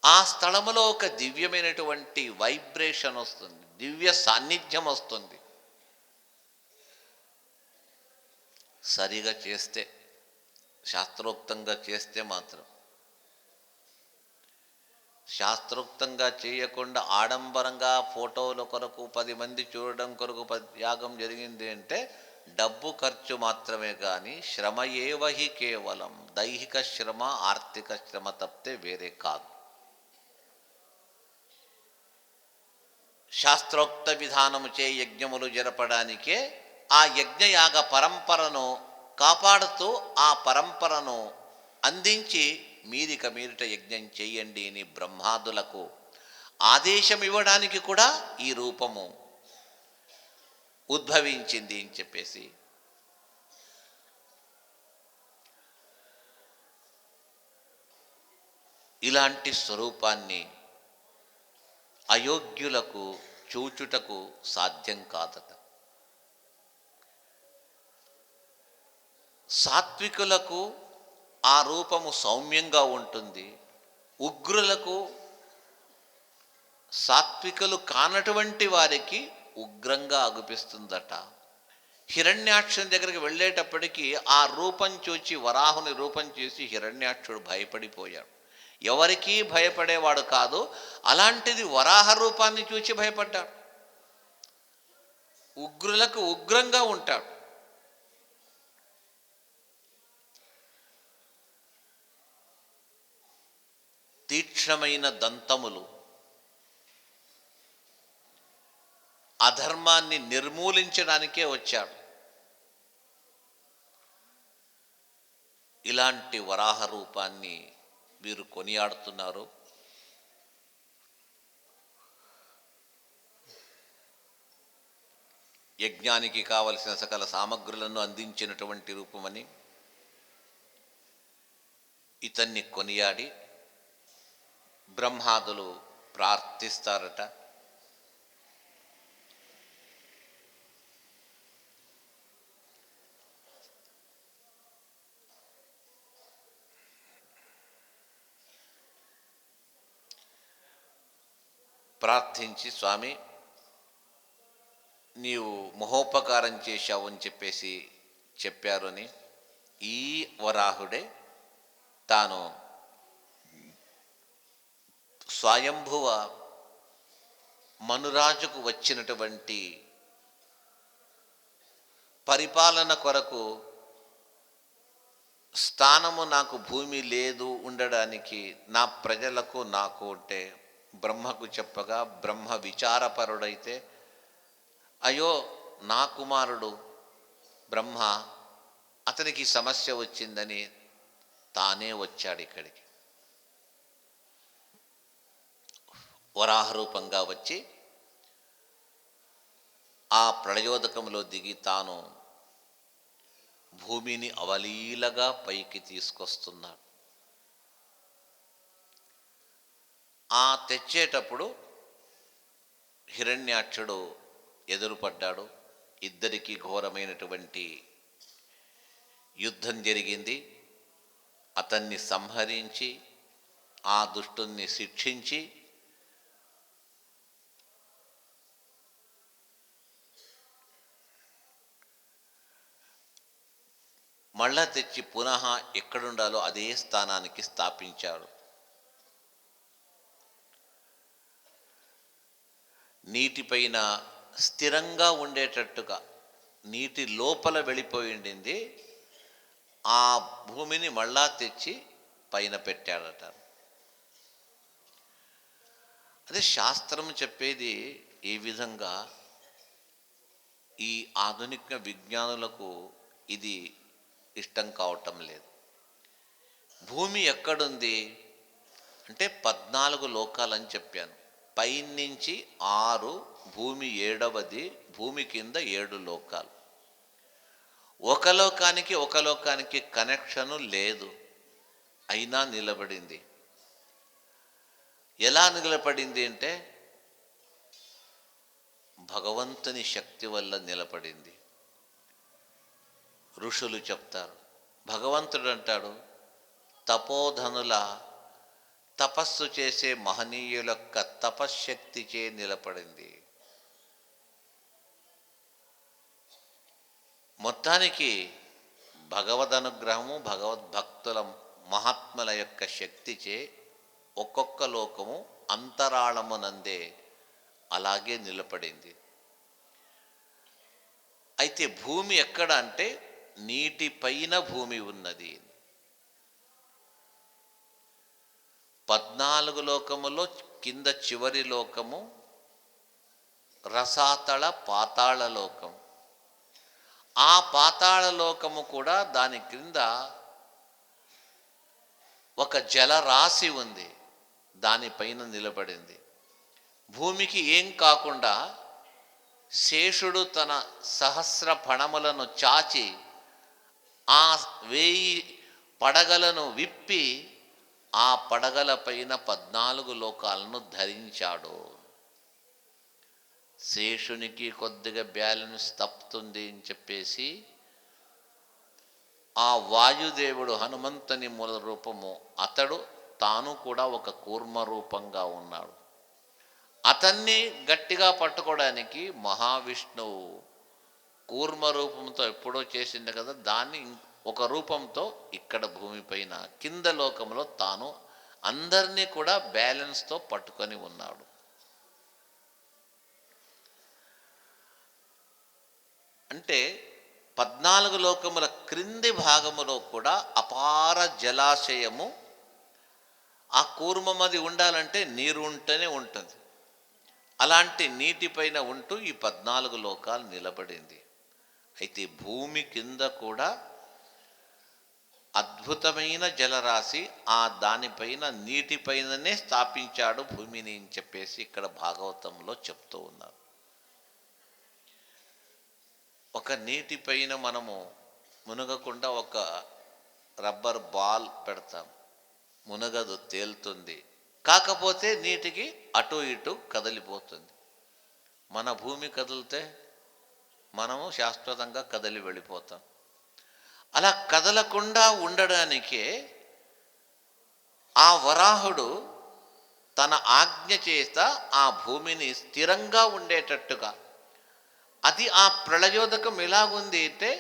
ఆ స్థలములో ఒక దివ్యమైనటువంటి వైబ్రేషన్ వస్తుంది, దివ్య సాన్నిధ్యం వస్తుంది. సరిగా చేస్తే, శాస్త్రోక్తంగా చేస్తే మాత్రం. శాస్త్రోక్తంగా చేయకుండా ఆడంబరంగా ఫోటోల కొరకు 10 మంది చూడడం కొరకు యాగం జరిగింది అంటే డబ్బు ఖర్చు మాత్రమే కానీ శ్రమ ఏవహి కేవలం దైహిక శ్రమ, ఆర్థిక శ్రమ తప్పితే వేరే కాదు. శాస్త్రోక్త విధానము చే యజ్ఞములు జరపడానికే ఆ యజ్ఞయాగ పరంపరను కాపాడుతూ ఆ పరంపరను అందించి మీరిక మీరిట యజ్ఞం చేయండి అని బ్రహ్మాదులకు ఆదేశం ఇవ్వడానికి కూడా ఈ రూపము ఉద్భవించింది అని చెప్పేసి ఇలాంటి స్వరూపాన్ని అయోగ్యులకు చూచుటకు సాధ్యం కాదట. సాత్వికులకు ఆ రూపము సౌమ్యంగా ఉంటుంది, ఉగ్రులకు, సాత్వికులు కానటువంటి వారికి ఉగ్రంగా అగుపిస్తుందట. హిరణ్యాక్షుని దగ్గరికి వెళ్ళేటప్పటికీ ఆ రూపం చూచి, వరాహుని రూపం చూసి హిరణ్యాక్షుడు భయపడిపోయాడు. ఎవరికీ భయపడేవాడు కాదు, అలాంటిది వరాహ రూపాన్ని చూచి భయపడ్డాడు. ఉగ్రులకు ఉగ్రంగా ఉంటాడు. తీక్ష్ణమైన దంతములు, అధర్మాన్ని నిర్మూలించడానికే వచ్చాడు. ఇలాంటి వరాహ రూపాన్ని వీరు కొనియాడుతున్నారు. యజ్ఞానికి కావలసిన సకల సామగ్రులను అందించినటువంటి రూపమని ఇతన్ని కొనియాడి బ్రహ్మాదులు ప్రార్థిస్తారట. ప్రార్థించి, స్వామి నీవు మహోపకారం చేశావు అని చెప్పేసి చెప్పారు అని ఈ వరాహుడే తాను స్వయంభువ మనురాజుకు వచ్చినటువంటి పరిపాలన కొరకు స్థానము నాకు భూమి లేదు ఉండడానికి, నా ప్రజలకు నాకు అంటే బ్రహ్మకు చెప్పగా బ్రహ్మ విచారపరుడైతే, అయ్యో నా కుమారుడు బ్రహ్మ, అతనికి సమస్య వచ్చిందని తానే వచ్చాడు ఇక్కడికి. వరాహ రూపంగా వచ్చి ఆ ప్రళయోదకంలో దిగి తాను భూమిని అవలీలగా పైకి తీసుకొస్తున్నాడు. ఆ తెచ్చేటప్పుడు హిరణ్యాక్షుడు ఎదురుపడ్డాడు. ఇద్దరికీ ఘోరమైనటువంటి యుద్ధం జరిగింది. అతన్ని సంహరించి ఆ దుష్టుణ్ణి శిక్షించి మళ్ళా తెచ్చి పునః ఎక్కడుండాలో అదే స్థానానికి స్థాపించాడు. నీటిపైన స్థిరంగా ఉండేటట్టుగా, నీటి లోపల వెళ్ళిపోయిండింది, ఆ భూమిని మళ్ళా తెచ్చి పైన పెట్టాడట. అదే శాస్త్రం చెప్పేది ఈ విధంగా. ఈ ఆధునిక విజ్ఞానులకు ఇది ఇష్టం కావటం లేదు. భూమి ఎక్కడుంది అంటే 14 లోకాలని చెప్పాను. పైనుంచి 6, భూమి 7వది, భూమి కింద 7 లోకాలు. ఒక లోకానికి కనెక్షను లేదు, అయినా నిలబడింది. ఎలా నిలబడింది అంటే భగవంతుని శక్తి వల్ల నిలబడింది. ఋషులు చెప్తారు, భగవంతుడు అంటాడు, తపోధనుల తపస్సు చేసే మహనీయుల యొక్క తపశ్శక్తిచే నిలబడింది. మొత్తానికి భగవద్ అనుగ్రహము, భగవద్భక్తుల మహాత్ముల యొక్క శక్తిచే ఒక్కొక్క లోకము అంతరాళమునందే అలాగే నిలబడింది. అయితే భూమి ఎక్కడ అంటే నీటిపైన భూమి ఉన్నది. 14 లోకములో కింద చివరి లోకము రసాతళ పాతాళ లోకం. ఆ పాతాళ లోకము కూడా దాని క్రింద ఒక జలరాశి ఉంది, దానిపైన నిలబడింది. భూమికి ఏం కాకుండా శేషుడు తన సహస్ర ఫణములను చాచి ఆ 1000 పడగలను విప్పి ఆ పడగల పైన 14 లోకాలను ధరించాడు. శేషునికి కొద్దిగా బ్యాలెన్స్ తప్పుతుంది అని చెప్పేసి ఆ వాయుదేవుడు హనుమంతుని మూల రూపము, అతడు తాను కూడా ఒక కూర్మ రూపంగా ఉన్నాడు. అతన్ని గట్టిగా పట్టుకోవడానికి మహావిష్ణువు కూర్మ రూపంతో ఎప్పుడో చేసింది కదా, దాన్ని ఒక రూపంతో ఇక్కడ భూమిపైన కింద లోకంలో తాను అందరినీ కూడా బ్యాలెన్స్తో పట్టుకొని ఉన్నాడు. అంటే 14 లోకముల క్రింది భాగములో కూడా అపార జలాశయము. ఆ కూర్మమది ఉండాలంటే నీరు ఉంటేనే ఉంటుంది. అలాంటి నీటిపైన ఉంటూ ఈ 14 లోకాలు నిలబడింది. అయితే భూమి కింద కూడా అద్భుతమైన జలరాశి, ఆ దానిపైన నీటిపైననే స్థాపించాడు భూమిని అని చెప్పేసి ఇక్కడ భాగవతంలో చెప్తూ ఉన్నారు. ఒక నీటిపైన మనము మునగకుండా ఒక రబ్బర్ బాల్ పెడతాం, మునగదు, తేలుతుంది. కాకపోతే నీటికి అటు ఇటు కదిలిపోతుంది. మన భూమి కదిలితే మనము శాశ్వతంగా కదిలి వెళ్ళిపోతాం. అలా కదలకుండా ఉండడానికే ఆ వరాహుడు తన ఆజ్ఞ చేత ఆ భూమిని స్థిరంగా ఉండేటట్టుగా, అది ఆ ప్రళయోదకం ఎలాగుంది అంటే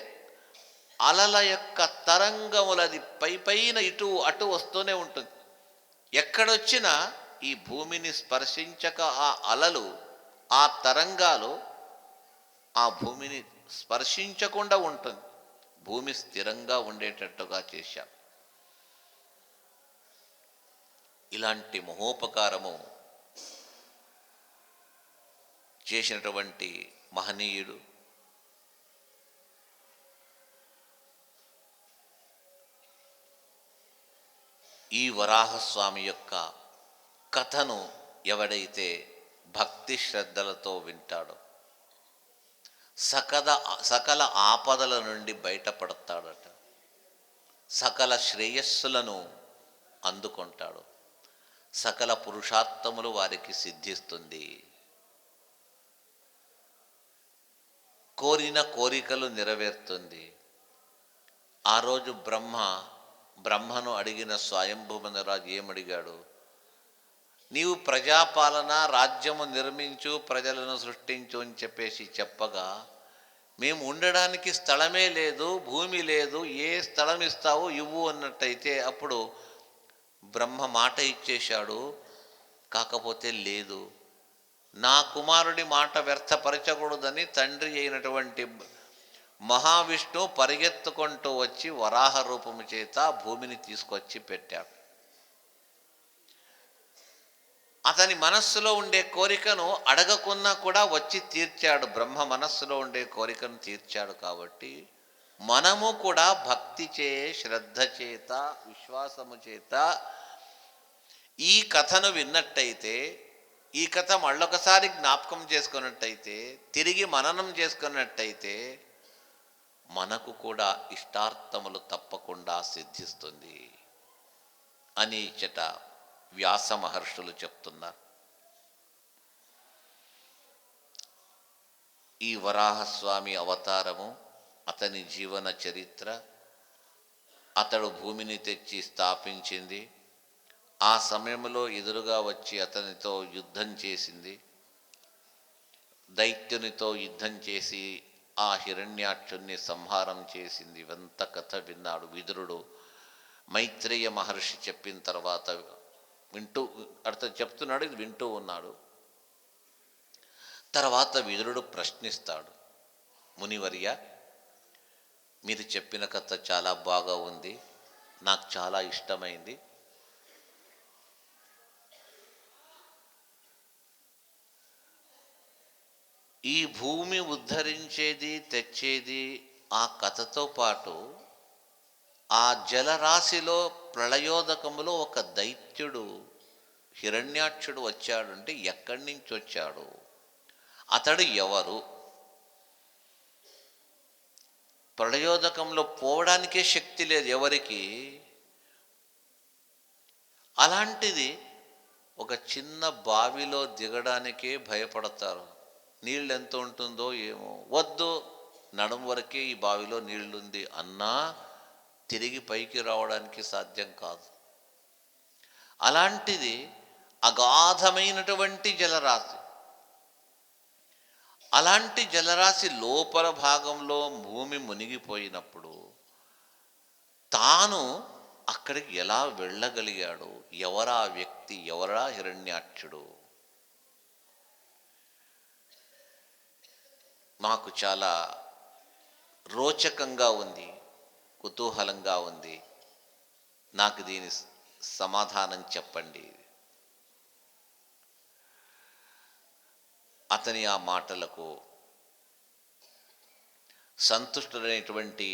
అలల యొక్క తరంగములది పైన ఇటు అటు వస్తూనే ఉంటుంది. ఎక్కడొచ్చినా ఈ భూమిని స్పర్శించక ఆ అలలు, ఆ తరంగాలు ఆ భూమిని స్పర్శించకుండా ఉంటుంది. భూమి స్థిరంగా ఉండేటట్టుగా చేశాం. ఇలాంటి మహోపకారము చేసినటువంటి మహనీయుడు ఈ వరాహస్వామి యొక్క కథను ఎవడైతే భక్తి శ్రద్ధలతో వింటాడో సకల ఆపదల నుండి బయటపడతాడట, సకల శ్రేయస్సులను అందుకుంటాడు, సకల పురుషార్థములు వారికి సిద్ధిస్తుంది, కోరిన కోరికలు నెరవేరుతుంది. ఆ రోజు బ్రహ్మను అడిగిన స్వయంభూమనరాజు ఏమడిగాడు? నీవు ప్రజాపాలన, రాజ్యము నిర్మించు, ప్రజలను సృష్టించు అని చెప్పేసి చెప్పగా, మేము ఉండడానికి స్థలమే లేదు, భూమి లేదు, ఏ స్థలం ఇస్తావో ఇవ్వు అన్నట్టయితే అప్పుడు బ్రహ్మ మాట ఇచ్చేశాడు. కాకపోతే లేదు, నా కుమారుడి మాట వ్యర్థపరచకూడదని తండ్రి అయినటువంటి మహావిష్ణువు పరిగెత్తుకుంటూ వచ్చి వరాహ రూపము చేత భూమిని తీసుకొచ్చి పెట్టాడు. అతని మనస్సులో ఉండే కోరికను అడగకున్నా కూడా వచ్చి తీర్చాడు. బ్రహ్మ మనస్సులో ఉండే కోరికను తీర్చాడు. కాబట్టి మనము కూడా భక్తి చే, శ్రద్ధ చేత, విశ్వాసము చేత ఈ కథను విన్నట్టయితే, ఈ కథ మళ్ళొకసారి జ్ఞాపకం చేసుకున్నట్టయితే, తిరిగి మననం చేసుకున్నట్టయితే మనకు కూడా ఇష్టార్థములు తప్పకుండా సిద్ధిస్తుంది అని ఇచ్చట వ్యాస మహర్షులు చెప్తున్నారు. ఈ వరాహస్వామి అవతారము, అతని జీవన చరిత్ర, అతడు భూమిని తెచ్చి స్థాపించింది, ఆ సమయంలో ఎదురుగా వచ్చి అతనితో యుద్ధం చేసింది, దైత్యునితో యుద్ధం చేసి ఆ హిరణ్యాక్షుణ్ణి సంహారం చేసింది. ఇవంతా కథ విన్నాడు విదురుడు. మైత్రేయ మహర్షి చెప్పిన తర్వాత వింటూ, అర్థం చెప్తున్నాడు, ఇది వింటూ ఉన్నాడు. తర్వాత విదురుడు ప్రశ్నిస్తాడు, మునివర్య, మీరు చెప్పిన కథ చాలా బాగా ఉంది, నాకు చాలా ఇష్టమైంది. ఈ భూమి ఉద్ధరించేది తెచ్చేది ఆ కథతో పాటు ఆ జలరాశిలో ప్రళయోదకములో ఒక దైత్యుడు హిరణ్యాక్షుడు వచ్చాడంటే ఎక్కడి నుంచి వచ్చాడు, అతడు ఎవరు, ప్రళయోదకంలో పోవడానికే శక్తి లేదు ఎవరికి. అలాంటిది ఒక చిన్న బావిలో దిగడానికే భయపడతారు. నీళ్ళు ఎంత ఉంటుందో ఏమో, వద్దు నడుము వరకే ఈ బావిలో నీళ్లుంది అన్నా తిరిగి పైకి రావడానికి సాధ్యం కాదు. అలాంటిది అగాధమైనటువంటి జలరాశి. అలాంటి జలరాశి లోపల భాగంలో భూమి మునిగిపోయినప్పుడు తాను అక్కడికి ఎలా వెళ్ళగలిగాడు, ఎవరా వ్యక్తి, ఎవరా హిరణ్యాక్షుడు? మాకు చాలా రోచకంగా ఉంది, కుతూహలంగా ఉంది, నాకు దీని సమాధానం చెప్పండి. అతని ఆ మాటలకు సంతుష్టుడైనటువంటి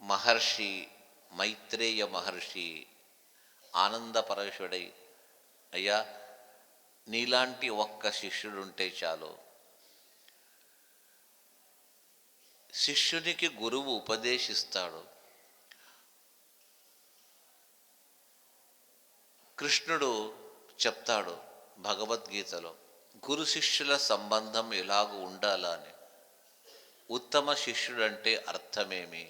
మహర్షి, మైత్రేయ మహర్షి ఆనందపరవశుడై, అయ్యా నీలాంటి ఒక్క శిష్యుడుంటే చాలు. శిష్యునికి గురువు ఉపదేశిస్తాడు. కృష్ణుడు చెప్తాడు భగవద్గీతలో, గురు శిష్యుల సంబంధం ఎలాగ ఉండాలని. ఉత్తమ శిష్యుడంటే అర్థమేమి?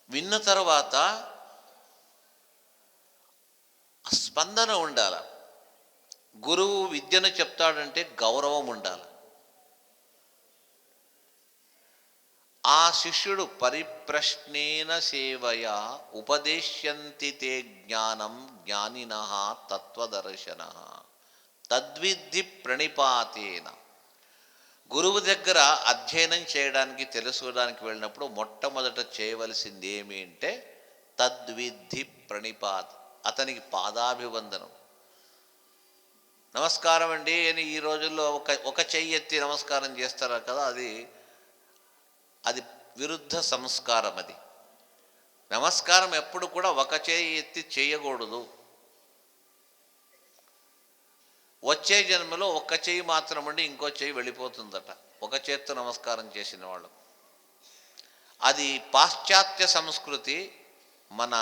విన్న తర్వాత స్పందన ఉండాల. గురువు విద్యను చెప్తాడంటే గౌరవం ఉండాలి. ఆ శిష్యుడు పరిప్రశ్నేన సేవయా ఉపదేశ్యంతి తే జ్ఞానం జ్ఞానినః తత్వదర్శనః తద్విద్ధి ప్రణిపాతేన. గురువు దగ్గర అధ్యయనం చేయడానికి, తెలుసుకోవడానికి వెళ్ళినప్పుడు మొట్టమొదట చేయవలసింది ఏమి అంటే తద్విద్ధి ప్రణిపాత్, అతనికి పాదాభివందనం. నమస్కారం అండి అని ఈ రోజుల్లో ఒక చెయ్యి ఎత్తి నమస్కారం చేస్తారు కదా, అది విరుద్ధ సంస్కారం. అది నమస్కారం ఎప్పుడు కూడా ఒక చేయి ఎత్తి చేయకూడదు. వచ్చే జన్మలో ఒక్క చెయ్యి మాత్రం ఉండి ఇంకో చెయ్యి వెళ్ళిపోతుందట ఒక చేత్తో నమస్కారం చేసిన వాళ్ళు. అది పాశ్చాత్య సంస్కృతి, మన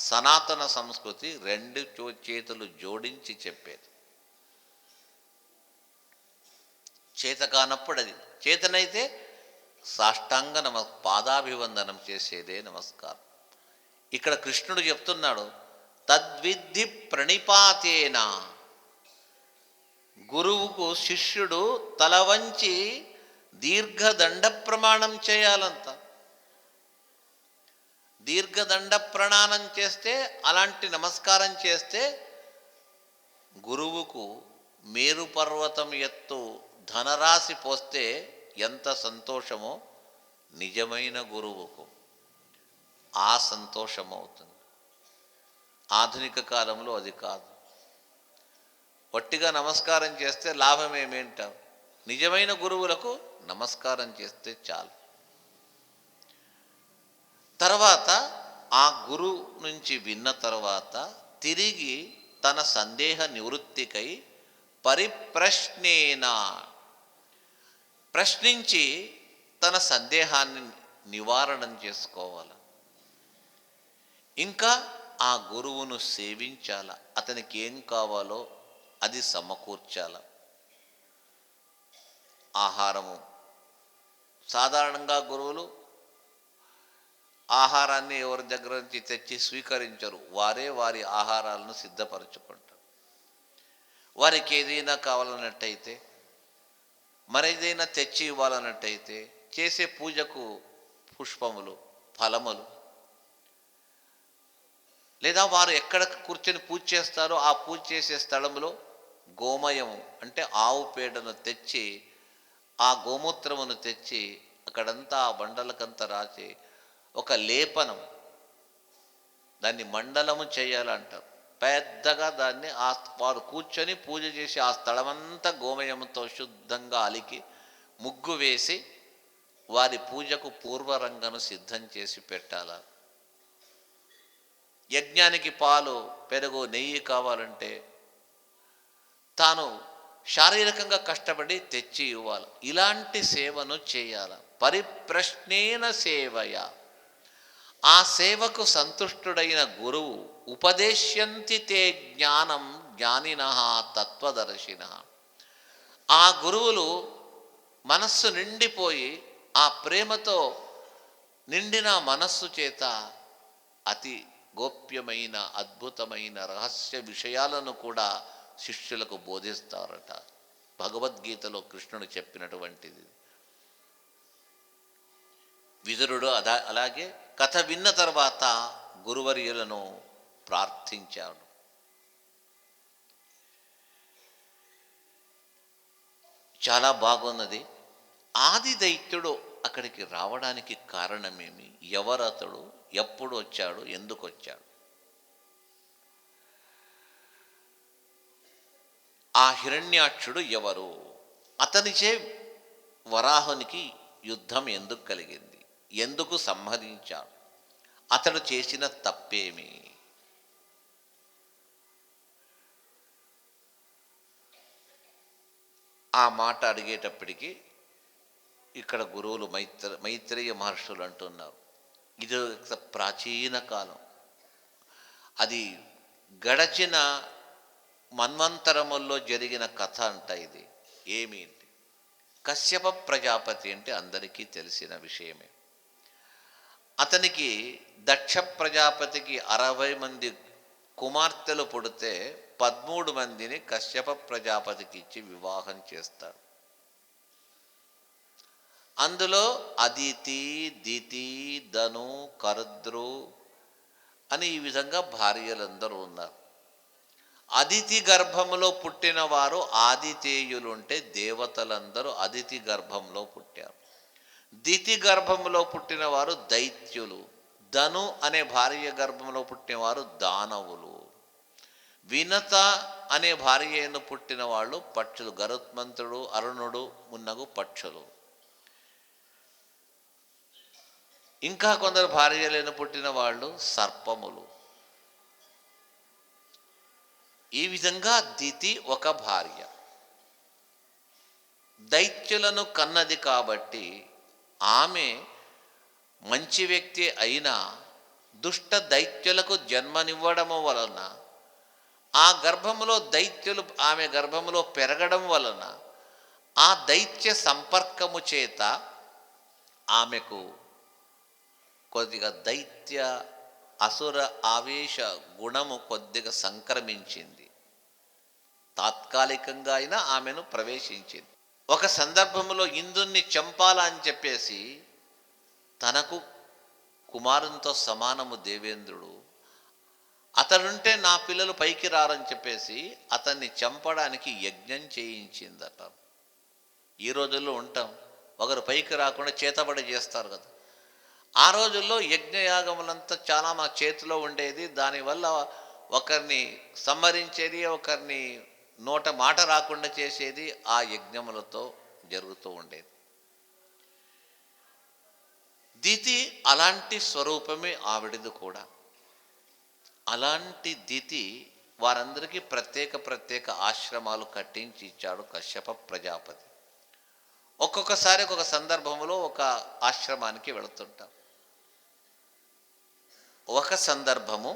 సనాతన సంస్కృతి రెండు చేతులు జోడించి చెప్పేది. చేత కానప్పుడు అది, చేతనైతే సాష్టాంగ పాదాభివందనం చేసేదే నమస్కారం. ఇక్కడ కృష్ణుడు చెప్తున్నాడు, తద్విద్ధి ప్రణిపాతేన. గురువుకు శిష్యుడు తల వంచి దీర్ఘదండ ప్రమాణం చేయాలంత. దీర్ఘదండ ప్రణామం చేస్తే, అలాంటి నమస్కారం చేస్తే గురువుకు మేరు పర్వతం ఎత్తు ధనరాశి పోస్తే ఎంత సంతోషమో నిజమైన గురువుకు ఆ సంతోషం అవుతుంది. ఆధునిక కాలంలో అది కాదు. ఒట్టిగా నమస్కారం చేస్తే లాభం ఏమేంటావు? నిజమైన గురువులకు నమస్కారం చేస్తే చాలు. తర్వాత ఆ గురువు నుంచి విన్న తర్వాత తిరిగి తన సందేహ నివృత్తికై పరిప్రశ్నేన, ప్రశ్నించి తన సందేహాన్ని నివారణం చేసుకోవాలి. ఇంకా ఆ గురువును సేవించాల, అతనికి ఏం కావాలో అది సమకూర్చాల. ఆహారము, సాధారణంగా గురువులు ఆహారాన్ని ఎవరి దగ్గర నుంచి తెచ్చి స్వీకరించరు, వారే వారి ఆహారాలను సిద్ధపరచుకుంటారు. వారికి ఏదైనా కావాలన్నట్టయితే, మరేదైనా తెచ్చి ఇవ్వాలన్నట్టయితే, చేసే పూజకు పుష్పములు, ఫలములు, లేదా వారు ఎక్కడ కూర్చొని పూజ చేస్తారో ఆ పూజ చేసే స్థలంలో గోమయము అంటే ఆవు పేడను తెచ్చి, ఆ గోమూత్రమును తెచ్చి అక్కడంతా ఆ బండలకంతా రాసి ఒక లేపనం, దాన్ని మండలము చేయాలంటారు. పెద్దగా దాన్ని వారు కూర్చొని పూజ చేసి ఆ స్థలమంతా గోమయంతో శుద్ధంగా అలికి ముగ్గు వేసి వారి పూజకు పూర్వరంగను సిద్ధం చేసి పెట్టాల. యజ్ఞానికి పాలు, పెరుగు, నెయ్యి కావాలంటే తాను శారీరకంగా కష్టపడి తెచ్చి ఇవ్వాలి. ఇలాంటి సేవను చేయాలి. పరిప్రశ్నేన సేవయ, ఆ సేవకు సంతుష్టుడైన గురువు ఉపదేశ్యంతి తే జ్ఞానం జ్ఞానిన తత్వదర్శిన, ఆ గురువులు మనస్సు నిండిపోయి ఆ ప్రేమతో నిండిన మనస్సు చేత అతి గోప్యమైన అద్భుతమైన రహస్య విషయాలను కూడా శిష్యులకు బోధిస్తారట. భగవద్గీతలో కృష్ణుడు చెప్పినటువంటిది. విదురుడు అలాగే కథ విన్న తర్వాత గురువర్యులను ప్రార్థించాడు. చాలా బాగున్నది. ఆది దైత్యుడు అక్కడికి రావడానికి కారణమేమి? ఎవరతడు? ఎప్పుడు వచ్చాడు? ఎందుకు వచ్చాడు? ఆ హిరణ్యాక్షుడు ఎవరు? అతనిచే వరాహునికి యుద్ధం ఎందుకు కలిగింది? ఎందుకు సంహరించాడు? అతడు చేసిన తప్పేమి? ఆ మాట అడిగేటప్పటికీ ఇక్కడ గురువులు మైత్రేయ మహర్షులు అంటున్నారు, ఇది ప్రాచీన కాలం, అది గడచిన మన్వంతరముల్లో జరిగిన కథ అంట ఇది. ఏమిటి? కశ్యప ప్రజాపతి అంటే అందరికీ తెలిసిన విషయమే. అతనికి దక్ష ప్రజాపతికి 60 మంది కుమార్తెలు పుడితే 13 మందిని కశ్యప ప్రజాపతికి ఇచ్చి వివాహం చేస్తాడు. అందులో అదితి, దితి, ధను, కరుద్రు అని ఈ విధంగా భార్యలందరూ ఉన్నారు. అదితి గర్భంలో పుట్టిన వారు ఆదితేయులుంటే దేవతలందరూ అదితి గర్భంలో పుట్టారు. దితి గర్భంలో పుట్టిన వారు దైత్యులు. ధను అనే భార్య గర్భంలో పుట్టినవారు దానవులు. వినత అనే భార్యను పుట్టిన వాళ్ళు పక్షులు, గరుత్మంతుడు, అరుణుడు మున్నగు పక్షులు. ఇంకా కొందరు భార్యలను పుట్టిన వాళ్ళు సర్పములు. ఈ విధంగా దితి ఒక భార్య. దైత్యులను కన్నది కాబట్టి ఆమె మంచి వ్యక్తి అయినా దుష్ట దైత్యులకు జన్మనివ్వడము వలన, ఆ గర్భములో దైత్యులు ఆమె గర్భములో పెరగడం వలన ఆ దైత్య సంపర్కము చేత ఆమెకు కొద్దిగా దైత్య అసుర ఆవేశ గుణము కొద్దిగా సంక్రమించింది. తాత్కాలికంగా అయినా ఆమెను ప్రవేశించింది. ఒక సందర్భంలో ఇంద్రుణ్ణి చంపాలా అని చెప్పేసి, తనకు కుమారునితో సమానము దేవేంద్రుడు, అతడుంటే నా పిల్లలు పైకి రారని చెప్పేసి అతన్ని చంపడానికి యజ్ఞం చేయించిందట. ఈ రోజుల్లో ఉంటాం, ఒకరు పైకి రాకుండా చేతబడి చేస్తారు కదా. ఆ రోజుల్లో యజ్ఞయాగములంతా చాలా మా చేతిలో ఉండేది. దానివల్ల ఒకరిని సంహరించేది, ఒకరిని నోట మాట రాకుండా చేసేది ఆ యజ్ఞములతో జరుగుతూ ఉండేది. దితి అలాంటి స్వరూపమే ఆవిడది కూడా. అలాంటి దితి వారందరికీ ప్రత్యేక ఆశ్రమాలు కట్టించి ఇచ్చాడు కశ్యప ప్రజాపతి. ఒక్కొక్కసారి ఒక్కొక్క సందర్భంలో ఒక ఆశ్రమానికి వెళుతుంటాం. ఒక సందర్భము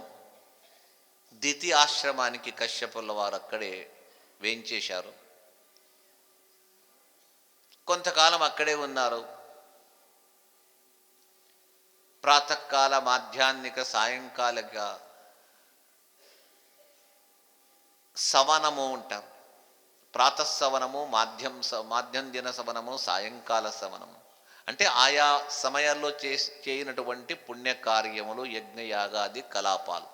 దితి ఆశ్రమానికి కశ్యపుల వారు అక్కడే వేంచేశారు. కొంతకాలం అక్కడే ఉన్నారు. ప్రాతకాల, మాధ్యాహ్నిక, సాయంకాలిక సవనము ఉంటారు. ప్రాతఃసవనము, మాధ్యం దిన సవనము, సాయంకాల సవనము. అంటే ఆయా సమయాల్లో చేయనటువంటి పుణ్యకార్యములు, యజ్ఞయాగాది కలాపాలు.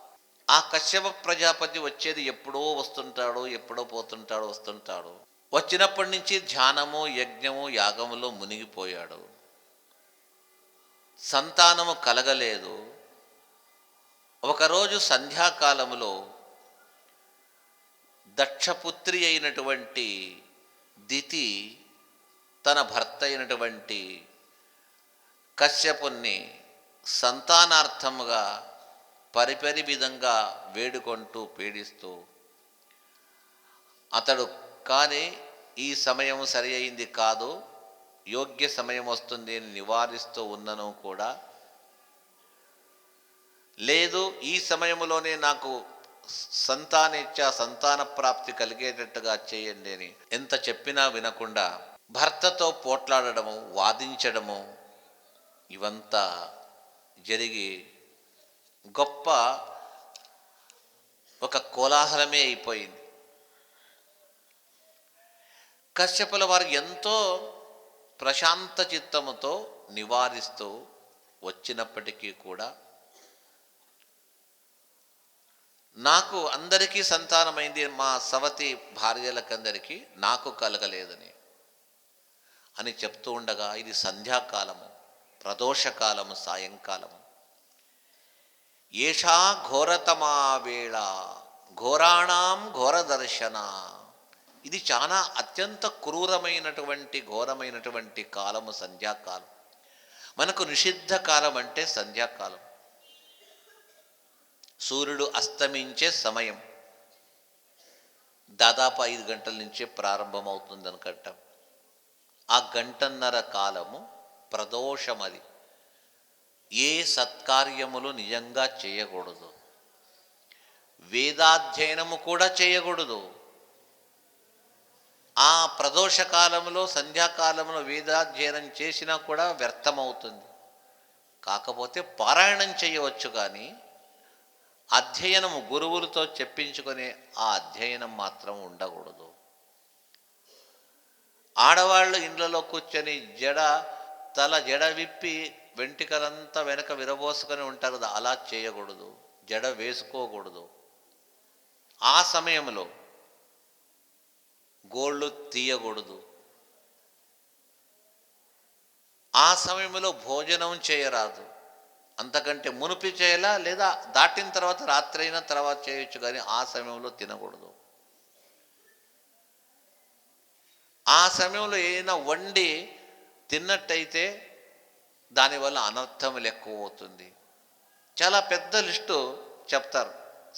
ఆ కశ్యప ప్రజాపతి వచ్చేది ఎప్పుడో వస్తుంటాడు, ఎప్పుడో పోతుంటాడు, వస్తుంటాడు. వచ్చినప్పటి నుంచి ధ్యానము, యజ్ఞము, యాగములో మునిగిపోయాడు. సంతానము కలగలేదు. ఒకరోజు సంధ్యాకాలములో దక్షపుత్రి అయినటువంటి దితి తన భర్త అయినటువంటి కశ్యపుణ్ణి సంతానార్థముగా పరిపరి విధంగా వేడుకుంటూ పీడిస్తూ, అతడు కానీ ఈ సమయం సరి అయింది కాదు, యోగ్య సమయం వస్తుంది అని నివారిస్తూ ఉన్నను కూడా, లేదు ఈ సమయంలోనే నాకు సంతాన ప్రాప్తి కలిగేటట్టుగా చేయండి అని ఎంత చెప్పినా వినకుండా భర్తతో పోట్లాడడము, వాదించడము ఇవంతా జరిగి గొప్ప ఒక కోలాహలమే అయిపోయింది. కశ్యపుల వారు ఎంతో ప్రశాంత చిత్తముతో నివారిస్తూ వచ్చినప్పటికీ కూడా నాకు అందరికీ సంతానమైంది, మా సవతి భార్యలకందరికీ, నాకు కలగలేదని అని చెప్తూ ఉండగా, ఇది సంధ్యాకాలము, ప్రదోషకాలము, సాయంకాలము. ఏషా ఘోరతమా వేళ ఘోరాణం ఘోరదర్శన. ఇది చాలా అత్యంత క్రూరమైనటువంటి ఘోరమైనటువంటి కాలము సంధ్యాకాలం. మనకు నిషిద్ధ కాలం అంటే సంధ్యాకాలం, సూర్యుడు అస్తమించే సమయం. దాదాపు 5 గంటల నుంచే ప్రారంభమవుతుంది అనుకుంటాం. ఆ గంటన్నర కాలము ప్రదోషం. అది ఏ సత్కార్యములు నిజంగా చేయకూడదు, వేదాధ్యయనము కూడా చేయకూడదు. ఆ ప్రదోషకాలంలో, సంధ్యాకాలంలో వేదాధ్యయనం చేసినా కూడా వ్యర్థమవుతుంది. కాకపోతే పారాయణం చేయవచ్చు, కానీ అధ్యయనము గురువులతో చెప్పించుకొని ఆ అధ్యయనం మాత్రం ఉండకూడదు. ఆడవాళ్ళు ఇండ్లలో కూర్చొని తల జడ విప్పి వెంట్రుకలంతా వెనక విరబోసుకొని ఉంటారు కదా, అలా చేయకూడదు. జడ వేసుకోకూడదు. ఆ సమయంలో గోళ్ళు తీయకూడదు. ఆ సమయంలో భోజనం చేయరాదు. అంతకంటే మునిపి చేయాలా, లేదా దాటిన తర్వాత రాత్రి అయిన తర్వాత చేయొచ్చు, కానీ ఆ సమయంలో తినకూడదు. ఆ సమయంలో ఏదైనా వండి తిన్నట్టయితే దానివల్ల అనర్థములు ఎక్కువ అవుతుంది. చాలా పెద్ద లిస్టు చెప్తారు.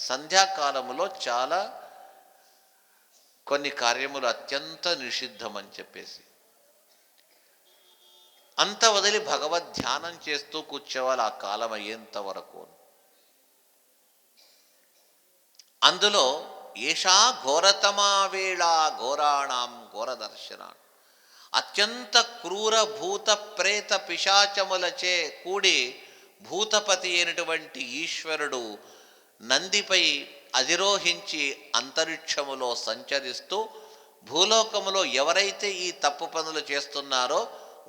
సంధ్యాకాలములో చాలా కొన్ని కార్యములు అత్యంత నిషిద్ధం అని చెప్పేసి, అంత వదిలి భగవద్ ధ్యానం చేస్తూ కూర్చోవాలి ఆ కాలం అయ్యేంత వరకు. అందులో ఏషా ఘోరతమా వేళ ఘోరాణం ఘోరదర్శన. అత్యంత క్రూర భూత ప్రేత పిశాచములచే కూడి భూతపతి అయినటువంటి ఈశ్వరుడు నందిపై అధిరోహించి అంతరిక్షములో సంచరిస్తూ భూలోకములో ఎవరైతే ఈ తప్పు పనులు చేస్తున్నారో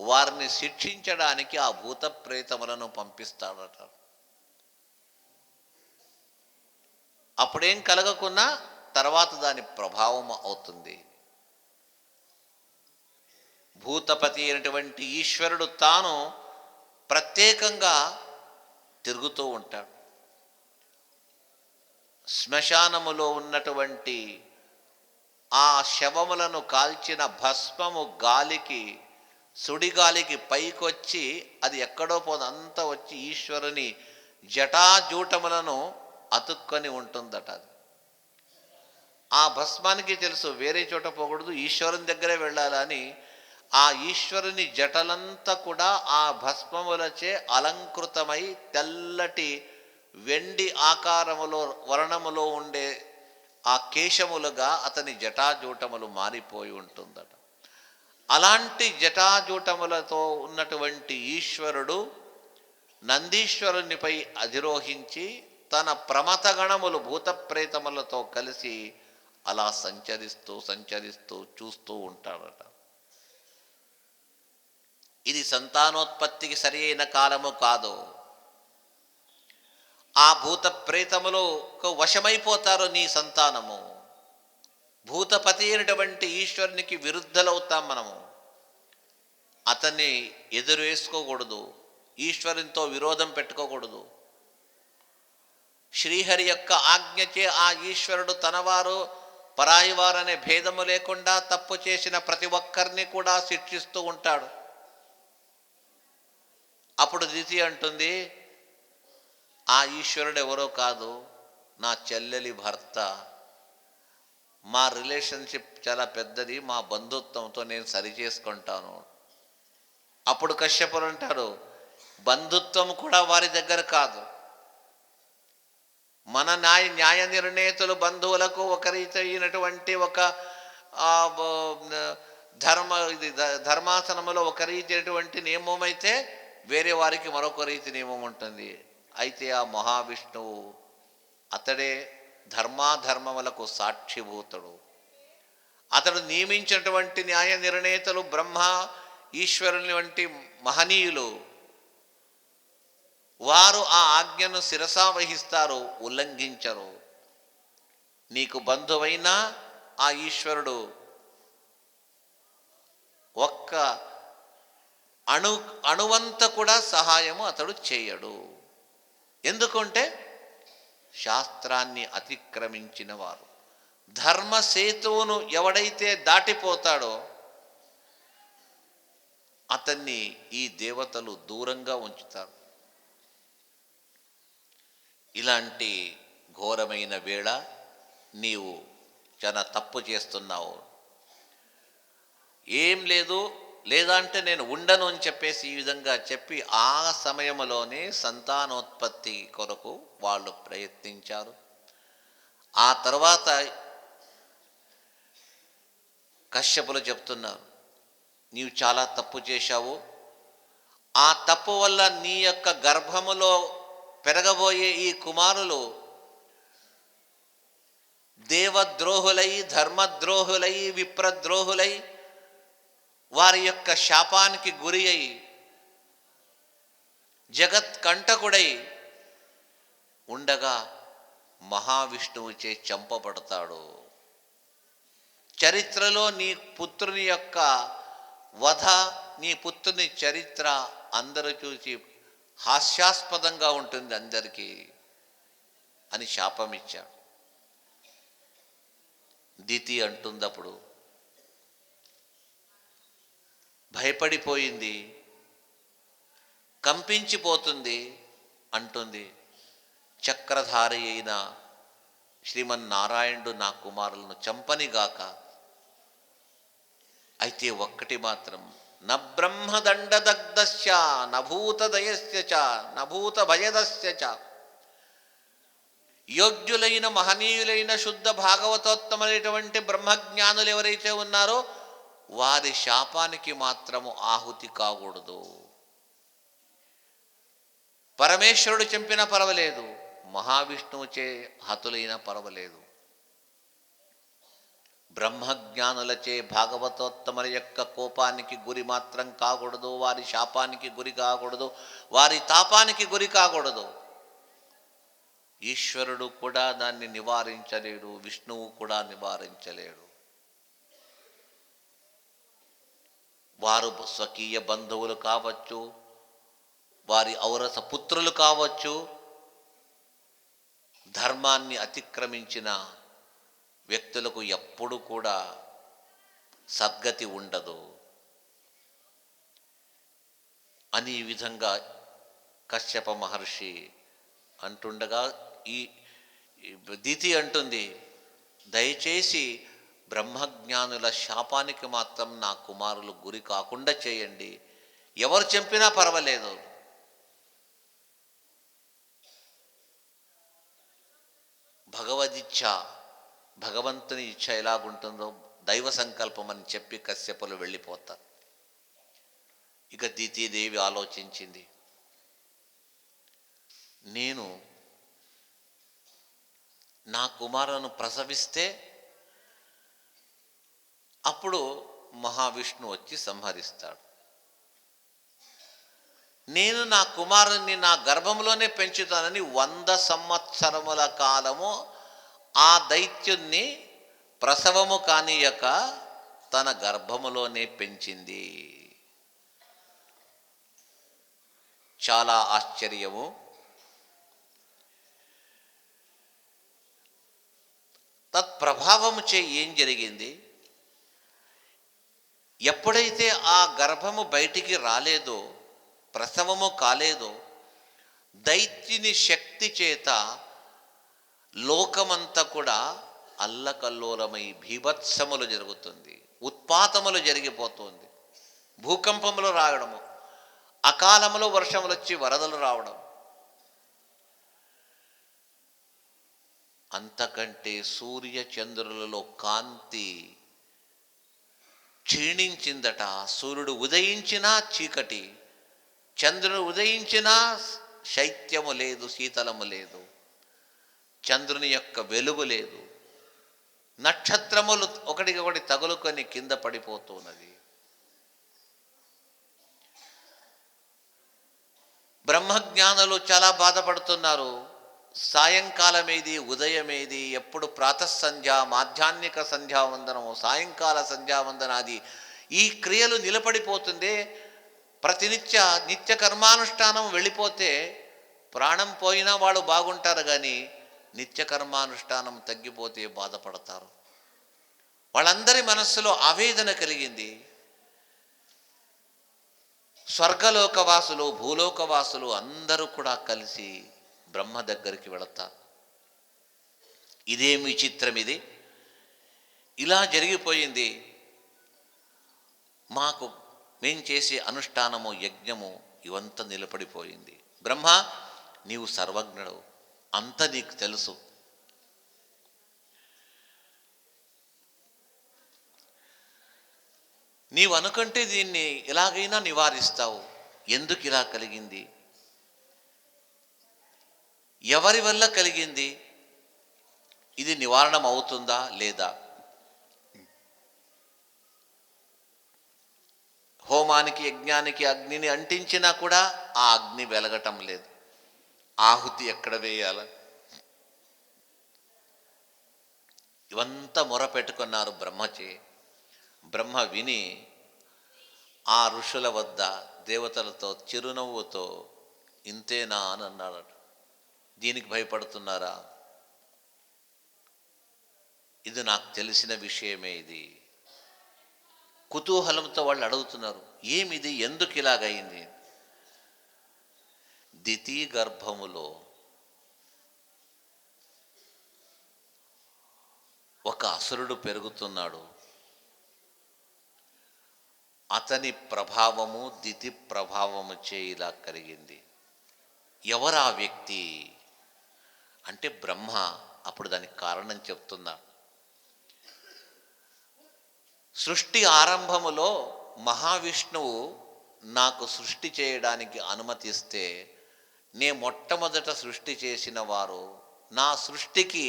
వారిని శిక్షించడానికి ఆ భూత ప్రేతములను పంపిస్తాడట. అప్పుడేం కలగకున్నా తర్వాత దాని ప్రభావం అవుతుంది. భూతపతి అయినటువంటి ఈశ్వరుడు తాను ప్రత్యేకంగా తిరుగుతూ ఉంటాడు. శ్మశానములో ఉన్నటువంటి ఆ శవములను కాల్చిన భస్మము గాలికి, సుడిగాలికి పైకొచ్చి అది ఎక్కడో పోదు, అంతా వచ్చి ఈశ్వరుని జటాజూటములను అతుక్కొని ఉంటుందట. అది ఆ భస్మానికి తెలుసు వేరే చోట పోకూడదు, ఈశ్వరుని దగ్గరే వెళ్ళాలని ఆ ఈశ్వరుని జటలంతా కూడా ఆ భస్మములచే అలంకృతమై తెల్లటి వెండి ఆకారములో వర్ణములో ఉండే ఆ కేశములుగా అతని జటాజూటములు మారిపోయి ఉంటుందట. అలాంటి జటాజూటములతో ఉన్నటువంటి ఈశ్వరుడు నందీశ్వరునిపై అధిరోహించి తన ప్రమథగణములు భూత ప్రేతములతో కలిసి అలా సంచరిస్తూ సంచరిస్తూ చూస్తూ ఉంటాడట. ఇది సంతానోత్పత్తికి సరి అయిన కాలము కాదు. ఆ భూత ప్రేతములకు వశమైపోతారు నీ సంతానము. భూతపతి అయినటువంటి ఈశ్వరునికి విరుద్ధలవుతాం మనము. అతన్ని ఎదురు వేసుకోకూడదు, ఈశ్వరునితో విరోధం పెట్టుకోకూడదు. శ్రీహరి యొక్క ఆజ్ఞచే ఆ ఈశ్వరుడు తనవారు పరాయివారు అనే భేదము లేకుండా తప్పు చేసిన ప్రతి ఒక్కరిని కూడా శిక్షిస్తూ ఉంటాడు. అప్పుడు దితి అంటుంది, ఆ ఈశ్వరుడు ఎవరో కాదు, నా చెల్లెలి భర్త. మా రిలేషన్షిప్ చాలా పెద్దది, మా బంధుత్వంతో నేను సరి చేసుకుంటాను. అప్పుడు కశ్యపుడు అంటాడు, బంధుత్వం కూడా వారి దగ్గర కాదు. మన న్యాయ నిర్ణేతలు బంధువులకు ఒక రీతి అయినటువంటి ఒక ధర్మాసనములో ఒక రీతి అయినటువంటి నియమం అయితే వేరే వారికి మరొక రీతి నియమం ఉంటుంది. అయితే ఆ మహావిష్ణువు అతడే ధర్మాధర్మములకు సాక్షిభూతుడు. అతడు నియమించినటువంటి న్యాయ నిర్ణేతలు బ్రహ్మ ఈశ్వరుని వంటి మహనీయులు. వారు ఆ ఆజ్ఞను శిరసా వహిస్తారు, ఉల్లంఘించరు. నీకు బంధువైన ఆ ఈశ్వరుడు ఒక్క అణువంత కూడా సహాయము అతడు చేయడు. ఎందుకంటే శాస్త్రాన్ని అతిక్రమించిన వారు. ధర్మసేతువును ఎవడైతే దాటిపోతాడో అతన్ని ఈ దేవతలు దూరంగా ఉంచుతారు. ఇలాంటి ఘోరమైన వేళ నీవు చాలా తప్పు చేస్తున్నావు. ఏం లేదు, లేదా అంటే నేను ఉండను అని చెప్పేసి ఈ విధంగా చెప్పి ఆ సమయంలోనే సంతానోత్పత్తి కొరకు వాళ్ళు ప్రయత్నించారు. ఆ తర్వాత కశ్యపులు చెప్తున్నారు, నీవు చాలా తప్పు చేశావు. ఆ తప్పు వల్ల నీ యొక్క గర్భములో పెరగబోయే ఈ కుమారులు దేవద్రోహులై, ధర్మద్రోహులై, విప్రద్రోహులై, వారి యొక్క శాపానికి గురి అయి జగత్కంటకుడై ఉండగా మహావిష్ణువుచే చంపబడతాడు. చరిత్రలో నీ పుత్రుని యొక్క వధ, నీ పుత్రుని చరిత్ర అందరూ చూసి హాస్యాస్పదంగా ఉంటుంది అందరికీ అని శాపం ఇచ్చాడు. దితి అంటున్నప్పుడు భయపడిపోయింది, కంపించిపోతుంది. అంటుంది, చక్రధారి అయిన శ్రీమన్నారాయణుడు నా కుమారులను చంపనిగాక. అయితే ఒక్కటి మాత్రం, నబ్రహ్మదండదగ్ధస్య నభూతదయస్య చ నభూతభయదస్య చ. యోగ్యులైన మహనీయులైన శుద్ధ భాగవతోత్తములైనటువంటి బ్రహ్మజ్ఞానులు ఎవరైతే ఉన్నారో వారి శాపానికి మాత్రము ఆహుతి కాకూడదు. పరమేశ్వరుడు చంపినా పర్వాలేదు, మహావిష్ణువుచే హతులైనా పర్వాలేదు. బ్రహ్మజ్ఞానులచే భాగవతోత్తముల యొక్క కోపానికి గురి మాత్రం కాకూడదు, వారి శాపానికి గురి కాకూడదు, వారి తాపానికి గురి కాకూడదు. ఈశ్వరుడు కూడా దాన్ని నివారించలేడు, విష్ణువు కూడా నివారించలేడు. వారు స్వకీయ బంధువులు కావచ్చు, వారి ఔరస పుత్రులు కావచ్చు, ధర్మాన్ని అతిక్రమించిన వ్యక్తులకు ఎప్పుడు కూడా సద్గతి ఉండదు అని ఈ విధంగా కశ్యప మహర్షి అంటుండగా ఈ దితి అంటుంది, దయచేసి బ్రహ్మజ్ఞానుల శాపానికి మాత్రం నా కుమారులు గురి కాకుండా చేయండి, ఎవరు చంపినా పర్వాలేదు. భగవదిచ్ఛ, భగవంతుని ఇచ్ఛ ఎలాగుంటుందో దైవ సంకల్పం అని చెప్పి కశ్యపులు వెళ్ళిపోతారు. ఇక దితీదేవి ఆలోచించింది, నేను నా కుమారులను ప్రసవిస్తే అప్పుడు మహావిష్ణువు వచ్చి సంహరిస్తాడు. నేను నా కుమారుణ్ణి నా గర్భంలోనే పెంచుతానని 100 సంవత్సరముల కాలము ఆ దైత్యుణ్ణి ప్రసవము కానీయక తన గర్భములోనే పెంచింది. చాలా ఆశ్చర్యము. తత్ప్రభావము చే ఏం జరిగింది? ఎప్పుడైతే ఆ గర్భము బయటికి రాలేదో, ప్రసవము కాలేదో, దైత్యుని శక్తి చేత లోకమంతా కూడా అల్లకల్లోలమై భీభత్సములు జరుగుతుంది, ఉత్పాతములు జరిగిపోతుంది, భూకంపములు రావడము, అకాలములో వర్షములు వచ్చి వరదలు రావడం. అంతకంటే సూర్య చంద్రులలో కాంతి క్షీణించిందట. సూర్యుడు ఉదయించినా చీకటి, చంద్రుడు ఉదయించినా శైత్యము లేదు, శీతలము లేదు, చంద్రుని యొక్క వెలుగు లేదు, నక్షత్రములు ఒకటికొకటి తగులుకొని కింద పడిపోతున్నది. బ్రహ్మజ్ఞానులు చాలా బాధపడుతున్నారు. సాయంకాలం ఏది, ఉదయం ఏది, ఎప్పుడు ప్రాతఃసంధ్య, మాధ్యాహ్నిక సంధ్యావందనము, సాయంకాల సంధ్యావందనాది ఈ క్రియలు నిలబడిపోతుంది. నిత్య కర్మానుష్ఠానం వెళ్ళిపోతే ప్రాణం పోయినా వాళ్ళు బాగుంటారు, కానీ నిత్య కర్మానుష్ఠానం తగ్గిపోతే బాధపడతారు. వాళ్ళందరి మనస్సులో ఆవేదన కలిగింది. స్వర్గలోకవాసులు, భూలోకవాసులు అందరూ కూడా కలిసి బ్రహ్మ దగ్గరికి వెళతారు. ఇదేమి చిత్రం, ఇది ఇలా జరిగిపోయింది, మాకు మేం చేసే అనుష్ఠానము, యజ్ఞము ఇవంతా నిలబడిపోయింది. బ్రహ్మ, నీవు సర్వజ్ఞుడు, అంత నీకు తెలుసు. నీవు అనుకుంటే దీన్ని ఎలాగైనా నివారిస్తావు. ఎందుకు ఇలా కలిగింది? ఎవరి వల్ల కలిగింది? ఇది నివారణ అవుతుందా లేదా? హోమానికి, యజ్ఞానికి అగ్నిని అంటించినా కూడా ఆ అగ్ని వెలగటం లేదు. ఆహుతి ఎక్కడ వేయాల? ఇవంతా మొరపెట్టుకున్నారు బ్రహ్మచే. బ్రహ్మ విని ఆ ఋషుల వద్ద దేవతలతో చిరునవ్వుతో ఇంతేనా అని అన్నాడట. దీనికి భయపడుతున్నారా? ఇది నాకు తెలిసిన విషయమే. ఇది కుతూహలంతో వాళ్ళు అడుగుతున్నారు, ఏమిది, ఎందుకు ఇలాగైంది? దితి గర్భములో ఒక అసురుడు పెరుగుతున్నాడు. అతని ప్రభావము దితి ప్రభావము చే ఇలా కలిగింది. ఎవరు ఆ వ్యక్తి అంటే బ్రహ్మ అప్పుడు దానికి కారణం చెప్తున్నా. సృష్టి ఆరంభములో మహావిష్ణువు నాకు సృష్టి చేయడానికి అనుమతిస్తే, నే మొట్టమొదట సృష్టి చేసిన వారు, నా సృష్టికి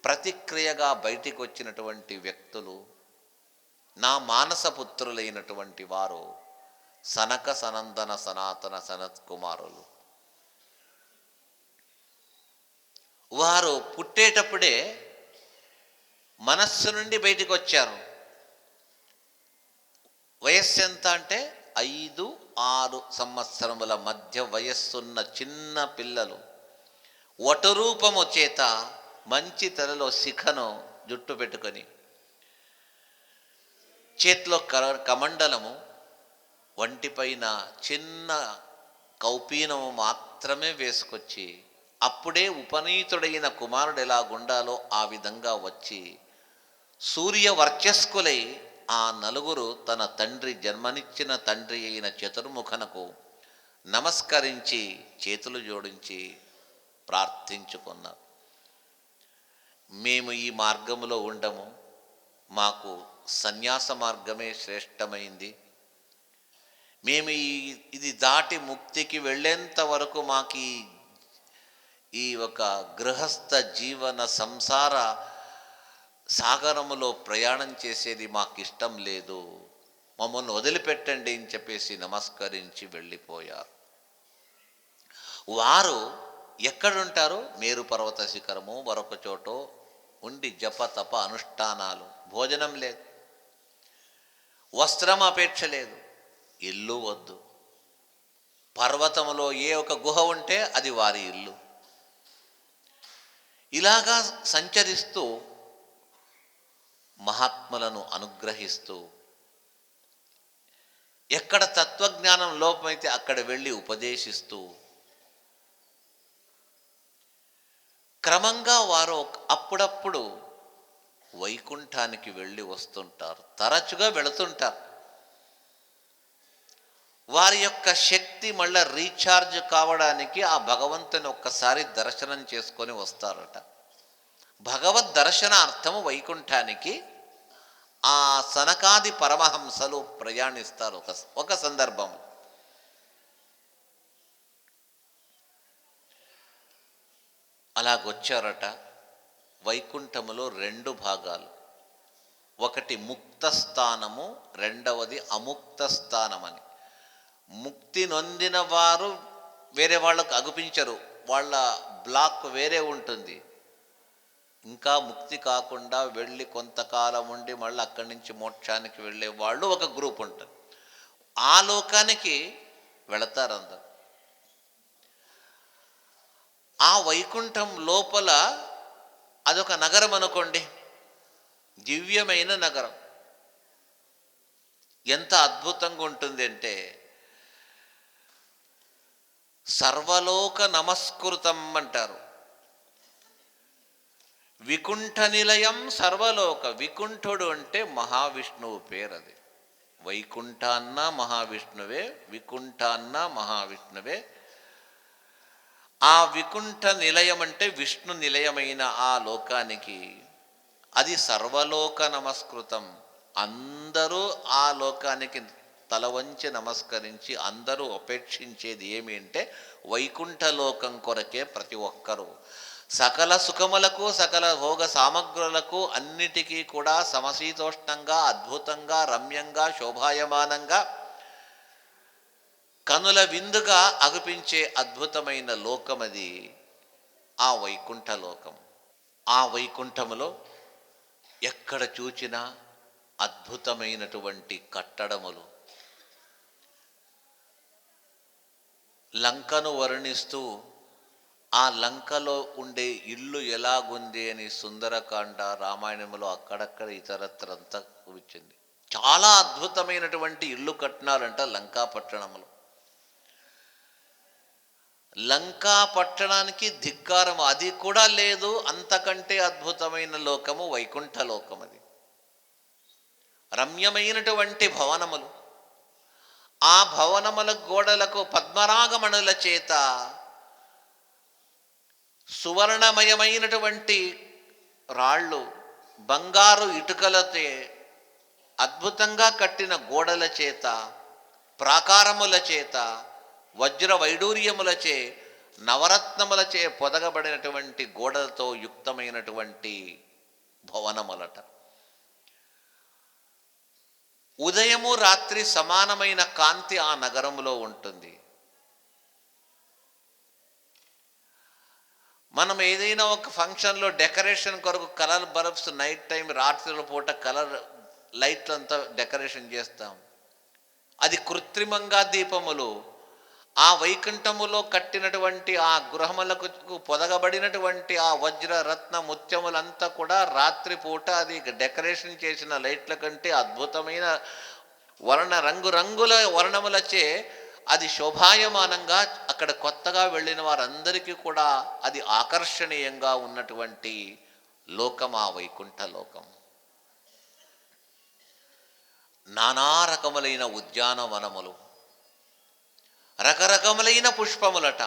ప్రతిక్రియగా బయటికి వచ్చినటువంటి వ్యక్తులు, నా మానసపుత్రులైనటువంటి వారు సనక సనందన సనాతన సనత్ కుమారులు. వారు పుట్టేటప్పుడే మనస్సు నుండి బయటికి వచ్చారు. వయస్సు ఎంత అంటే 5-6 సంవత్సరముల మధ్య వయస్సున్న చిన్న పిల్లలు వటరూపము చేత మంచి తలలో శిఖను జుట్టు పెట్టుకొని, చేతిలో కమండలము, వంటిపైన చిన్న కౌపీనము మాత్రమే వేసుకొచ్చి, అప్పుడే ఉపనీతుడైన కుమారుడు ఎలాగుండాలో ఆ విధంగా వచ్చి సూర్య వర్చస్కులై ఆ నలుగురు తన తండ్రి, జన్మనిచ్చిన తండ్రి అయిన చతుర్ముఖనకు నమస్కరించి చేతులు జోడించి ప్రార్థించుకున్నారు. మేము ఈ మార్గములో ఉండము, మాకు సన్యాస మార్గమే శ్రేష్టమైంది. మేము ఇది దాటి ముక్తికి వెళ్ళేంత వరకు మాకు ఈ ఒక గృహస్థ జీవన సంసార సాగరములో ప్రయాణం చేసేది మాకు ఇష్టం లేదు, మమ్మల్ని వదిలిపెట్టండి అని చెప్పేసి నమస్కరించి వెళ్ళిపోయారు. వారు ఎక్కడుంటారు? మేరు పర్వత శిఖరము మరొక చోటో ఉండి జప తప అనుష్ఠానాలు. భోజనం లేదు, వస్త్రం అపేక్ష లేదు, ఇల్లు వద్దు. పర్వతంలో ఏ ఒక గుహ ఉంటే అది వారి ఇల్లు. ఇలాగా సంచరిస్తూ మహాత్ములను అనుగ్రహిస్తూ, ఎక్కడ తత్వజ్ఞానం లోపమైతే అక్కడ వెళ్ళి ఉపదేశిస్తూ, క్రమంగా వారు అప్పుడప్పుడు వైకుంఠానికి వెళ్ళి వస్తుంటారు, తరచుగా వెళుతుంటారు. వారి యొక్క శక్తి మళ్ళీ రీఛార్జ్ కావడానికి ఆ భగవంతుని ఒక్కసారి దర్శనం చేసుకొని వస్తారట. భగవద్ దర్శనార్థము వైకుంఠానికి ఆ సనకాది పరమహంసలు ప్రయాణిస్తారు ఒక సందర్భం. అలాగొచ్చారట. వైకుంఠములో 2 భాగాలు, ఒకటి ముక్త స్థానము, రెండవది అముక్త స్థానమని. ముక్తి నొందిన వారు వేరే వాళ్ళకు అగుపించరు, వాళ్ళ బ్లాక్ వేరే ఉంటుంది. ఇంకా ముక్తి కాకుండా వెళ్ళి కొంతకాలం ఉండి మళ్ళీ అక్కడి నుంచి మోక్షానికి వెళ్ళే వాళ్ళు ఒక గ్రూప్ ఉంటుంది. ఆ లోకానికి వెళతారు అందరు. ఆ వైకుంఠం లోపల అదొక నగరం అనుకోండి, దివ్యమైన నగరం. ఎంత అద్భుతంగా ఉంటుంది అంటే, సర్వలోక నమస్కృతం అంటారు. వికుంఠ నిలయం సర్వలోక. వికుంఠుడు అంటే మహావిష్ణువు పేరు. అది వైకుంఠ అన్న మహావిష్ణువే, వికుంఠ అన్న మహావిష్ణువే. ఆ వికుంఠ నిలయం అంటే విష్ణు నిలయమైన ఆ లోకానికి అది సర్వలోక నమస్కృతం. అందరూ ఆ లోకానికి తల వంచి నమస్కరించి అందరూ అపేక్షించేది ఏమి అంటే వైకుంఠలోకం కొరకే ప్రతి ఒక్కరూ. సకల సుఖములకు, సకల భోగ సామగ్రులకు అన్నిటికీ కూడా సమశీతోష్ణంగా, అద్భుతంగా, రమ్యంగా, శోభాయమానంగా, కనుల విందుగా అగుపించే అద్భుతమైన లోకమది ఆ వైకుంఠ లోకం. ఆ వైకుంఠములో ఎక్కడ చూచినా అద్భుతమైనటువంటి కట్టడములు. లంకను వర్ణిస్తూ ఆ లంకలో ఉండే ఇల్లు ఎలాగుంది అని సుందరకాండ, రామాయణంలో అక్కడక్కడ ఇతరత్రంతా వచ్చింది. చాలా అద్భుతమైనటువంటి ఇల్లు కట్టినారంట లంకా పట్టణంలో. లంకా పట్టణానికి ధిక్కారం, అది కూడా లేదు. అంతకంటే అద్భుతమైన లోకము వైకుంఠ లోకం. అది రమ్యమైనటువంటి భవనములు. ఆ భవనముల గోడలకు పద్మరాగమణుల చేత సువర్ణమయమైనటువంటి రాళ్ళు, బంగారు ఇటుకలతో అద్భుతంగా కట్టిన గోడల చేత, ప్రాకారముల చేత, వజ్ర వైడూర్యములచే, నవరత్నములచే పొదగబడినటువంటి గోడలతో యుక్తమైనటువంటి భవనములట. ఉదయము రాత్రి సమానమైన కాంతి ఆ నగరంలో ఉంటుంది. మనం ఏదైనా ఒక ఫంక్షన్లో డెకరేషన్ కొరకు కలర్ బల్బ్స్, నైట్ టైం రాత్రుల పూట కలర్ లైట్లంతా డెకరేషన్ చేస్తాం. అది కృత్రిమంగా దీపములు. ఆ వైకుంఠములో కట్టినటువంటి ఆ గృహములకు పొదగబడినటువంటి ఆ వజ్ర రత్న ముత్యములంతా కూడా రాత్రిపూట అది డెకరేషన్ చేసిన లైట్ల కంటే అద్భుతమైన రంగురంగుల వర్ణములచే అది శోభాయమానంగా అక్కడ కొత్తగా వెళ్ళిన వారందరికీ కూడా అది ఆకర్షణీయంగా ఉన్నటువంటి లోకం ఆ వైకుంఠ లోకం. నానా రకములైన ఉద్యానవనములు, రకరకములైన పుష్పములట.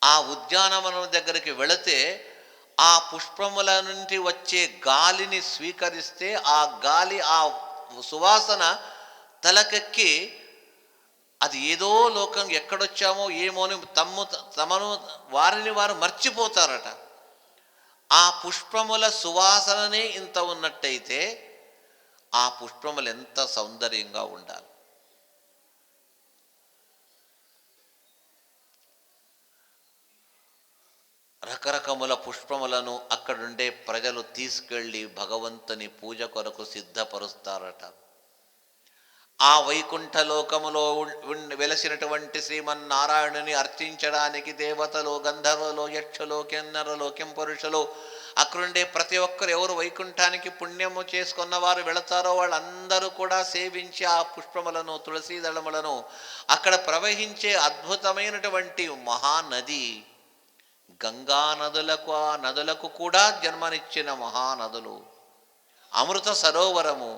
ఆ ఉద్యానవనం దగ్గరికి వెళితే ఆ పుష్పముల నుండి వచ్చే గాలిని స్వీకరిస్తే ఆ గాలి, ఆ సువాసన తలకెక్కి అది ఏదో లోకం, ఎక్కడొచ్చామో ఏమోని తమను వారిని వారు మర్చిపోతారట. ఆ పుష్పముల సువాసననే ఇంత ఉన్నట్టయితే ఆ పుష్పములు ఎంత సౌందర్యంగా ఉండాలి. రకరకముల పుష్పములను అక్కడుండే ప్రజలు తీసుకెళ్ళి భగవంతుని పూజ కొరకు సిద్ధపరుస్తారట. ఆ వైకుంఠలోకములో వెలసినటువంటి శ్రీమన్నారాయణుని అర్చించడానికి దేవతలు, గంధర్వలో, యక్షులో, కిన్నరలో, కింపురుషులు, అక్కడుండే ప్రతి ఒక్కరు ఎవరు వైకుంఠానికి పుణ్యము చేసుకున్న వారు వెళతారో వాళ్ళందరూ కూడా సేవించి ఆ పుష్పములను, తులసీ దళములను, అక్కడ ప్రవహించే అద్భుతమైనటువంటి మహానది గంగా నదులకు, ఆ నదులకు కూడా జన్మనిచ్చిన మహానదులు, అమృత సరోవరము,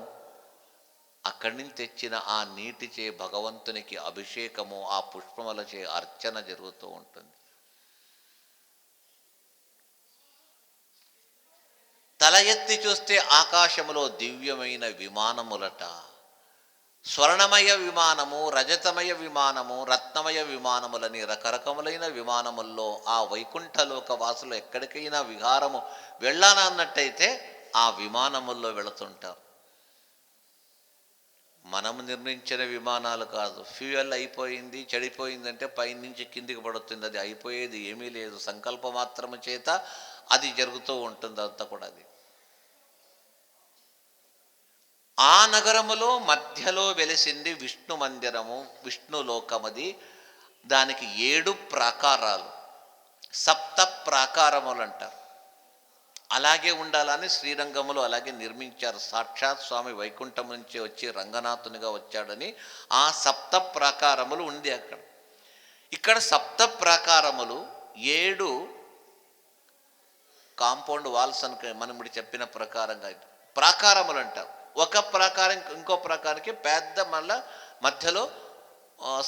అక్కడి నుంచి తెచ్చిన ఆ నీటిచే భగవంతునికి అభిషేకము, ఆ పుష్పములచే అర్చన జరుగుతూ ఉంటుంది. తల ఎత్తి చూస్తే ఆకాశములో దివ్యమైన విమానములట. స్వర్ణమయ విమానము, రజతమయ విమానము, రత్నమయ విమానములని రకరకములైన విమానముల్లో ఆ వైకుంఠలోక వాసులు ఎక్కడికైనా విహారము వెళ్ళాలన్నట్టయితే ఆ విమానముల్లో వెళుతుంటారు. మనము నిర్మించిన విమానాలు కాదు. ఫ్యూయల్ అయిపోయింది, చెడిపోయిందంటే పైనుంచి కిందికి పడుతుంది. అది అయిపోయేది ఏమీ లేదు. సంకల్ప మాత్రము చేత అది జరుగుతూ ఉంటుంది. అంతా కూడా అది ఆ నగరములో మధ్యలో వెలిసింది విష్ణు మందిరము, విష్ణు లోకమది. దానికి 7 ప్రాకారాలు, సప్త ప్రాకారములు అంటారు. అలాగే ఉండాలని శ్రీరంగములో అలాగే నిర్మించారు. సాక్షాత్ స్వామి వైకుంఠం నుంచి వచ్చి రంగనాథునిగా వచ్చాడని ఆ సప్త ప్రాకారములు ఉంది అక్కడ. ఇక్కడ సప్త ప్రాకారములు 7 కాంపౌండ్ వాల్స్ అని మనం ఇప్పుడు చెప్పిన ప్రకారంగా ప్రాకారములు అంటారు. ఒక ప్రాకారం ఇంకో ప్రాకారానికి పెద్ద మళ్ళా మధ్యలో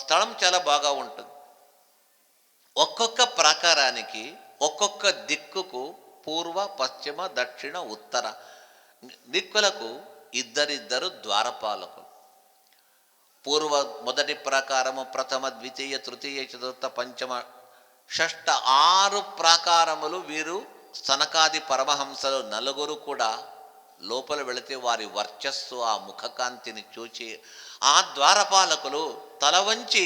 స్థలం చాలా బాగా ఉంటుంది. ఒక్కొక్క ప్రాకారానికి ఒక్కొక్క దిక్కుకు పూర్వ, పశ్చిమ, దక్షిణ, ఉత్తర దిక్కులకు ఇద్దరిద్దరు ద్వారపాలకులు. పూర్వ మొదటి ప్రాకారము, ప్రథమ, ద్వితీయ, తృతీయ, చతుర్థ, పంచమ, షష్ఠ 6 ప్రాకారములు. వీరు సనకాది పరమహంసలు నలుగురు కూడా లోపల వెళితే వారి వర్చస్సు, ఆ ముఖకాంతిని చూచి ఆ ద్వారపాలకులు తల వంచి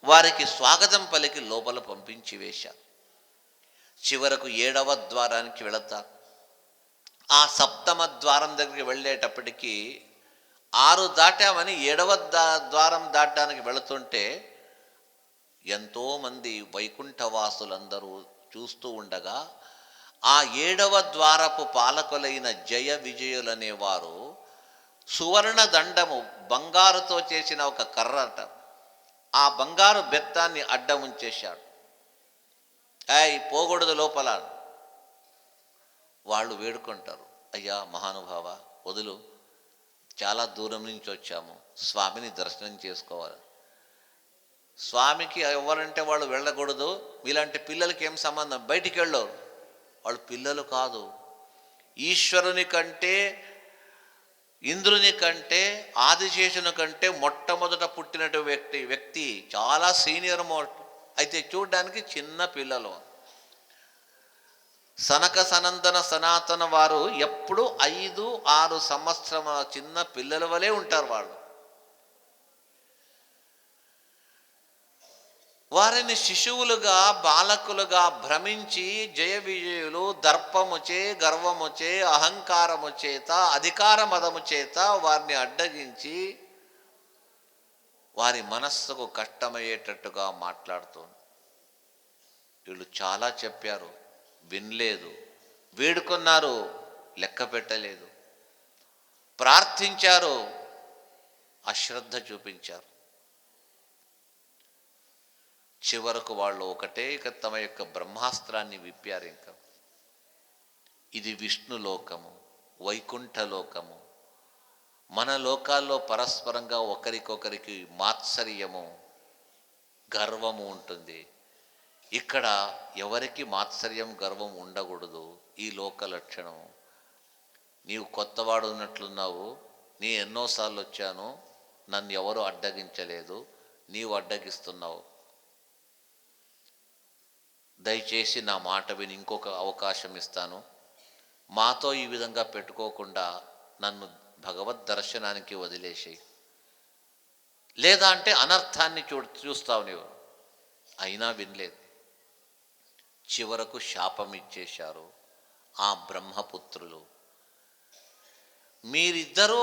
వారికి స్వాగతం పలికి లోపల పంపించి వేశారు. చివరకు 7వ ద్వారానికి వెళతారు. ఆ సప్తమ ద్వారం దగ్గరికి వెళ్ళేటప్పటికీ 6 దాటామని 7వ ద్వారం దాటడానికి వెళుతుంటే ఎంతోమంది వైకుంఠవాసులందరూ చూస్తూ ఉండగా ఆ 7వ ద్వారపు పాలకులైన జయ విజయులనేవారు సువర్ణ దండము, బంగారుతో చేసిన ఒక కర్రట, ఆ బంగారు బెత్తాన్ని అడ్డం ఉంచేశాడు. పోకూడదు లోపల. వాళ్ళు వేడుకుంటారు, అయ్యా మహానుభావ వదులు, చాలా దూరం నుంచి వచ్చాము, స్వామిని దర్శనం చేసుకోవాలి. స్వామికి ఎవరంటే వాళ్ళు వెళ్ళకూడదు, మీలాంటి పిల్లలకి ఏం సంబంధం, బయటికి వెళ్ళరు. వాళ్ళు పిల్లలు కాదు, ఈశ్వరుని కంటే, ఇంద్రుని కంటే, ఆదిశేషుని కంటే మొట్టమొదట పుట్టిన వ్యక్తి చాలా సీనియర్ మోస్ట్. అయితే చూడడానికి చిన్న పిల్లలు. సనక సనందన సనాతన వారు ఎప్పుడు 5-6 సంవత్సరముల చిన్న పిల్లల వలె ఉంటారు. వారిని శిశువులుగా, బాలకులుగా భ్రమించి జయ విజయులు దర్పముచే, గర్వముచే, అహంకారము చేత, అధికార మదము చేత వారిని అడ్డగించి వారి మనస్సుకు కష్టమయ్యేటట్టుగా మాట్లాడుతుంది. వీళ్ళు చాలా చెప్పారు, వినలేదు. వేడుకున్నారు, లెక్క పెట్టలేదు. ప్రార్థించారు, అశ్రద్ధ చూపించారు. చివరకు వాళ్ళు ఒకటే తమ యొక్క బ్రహ్మాస్త్రాన్ని విప్పారు. ఇంకా ఇది విష్ణు లోకము, వైకుంఠ లోకము. మన లోకాల్లో పరస్పరంగా ఒకరికొకరికి మాత్సర్యము, గర్వము ఉంటుంది. ఇక్కడ ఎవరికి మాత్సర్యం, గర్వం ఉండకూడదు. ఈ లోక లక్షణం. నీవు కొత్తవాడు ఉన్నట్లున్నావు, నీ ఎన్నోసార్లు వచ్చాను, నన్ను ఎవరు అడ్డగించలేదు, నీవు అడ్డగిస్తున్నావు. దయచేసి నా మాట విని ఇంకొక అవకాశం ఇస్తాను, మాతో ఈ విధంగా పెట్టుకోకుండా నన్ను భగవద్ దర్శనానికి వదిలేసేయి, లేదా అంటే అనర్థాన్ని చూస్తావు నీవు. అయినా వినలేదు. చివరకు శాపం ఇచ్చేశారు ఆ బ్రహ్మపుత్రులు. మీరిద్దరూ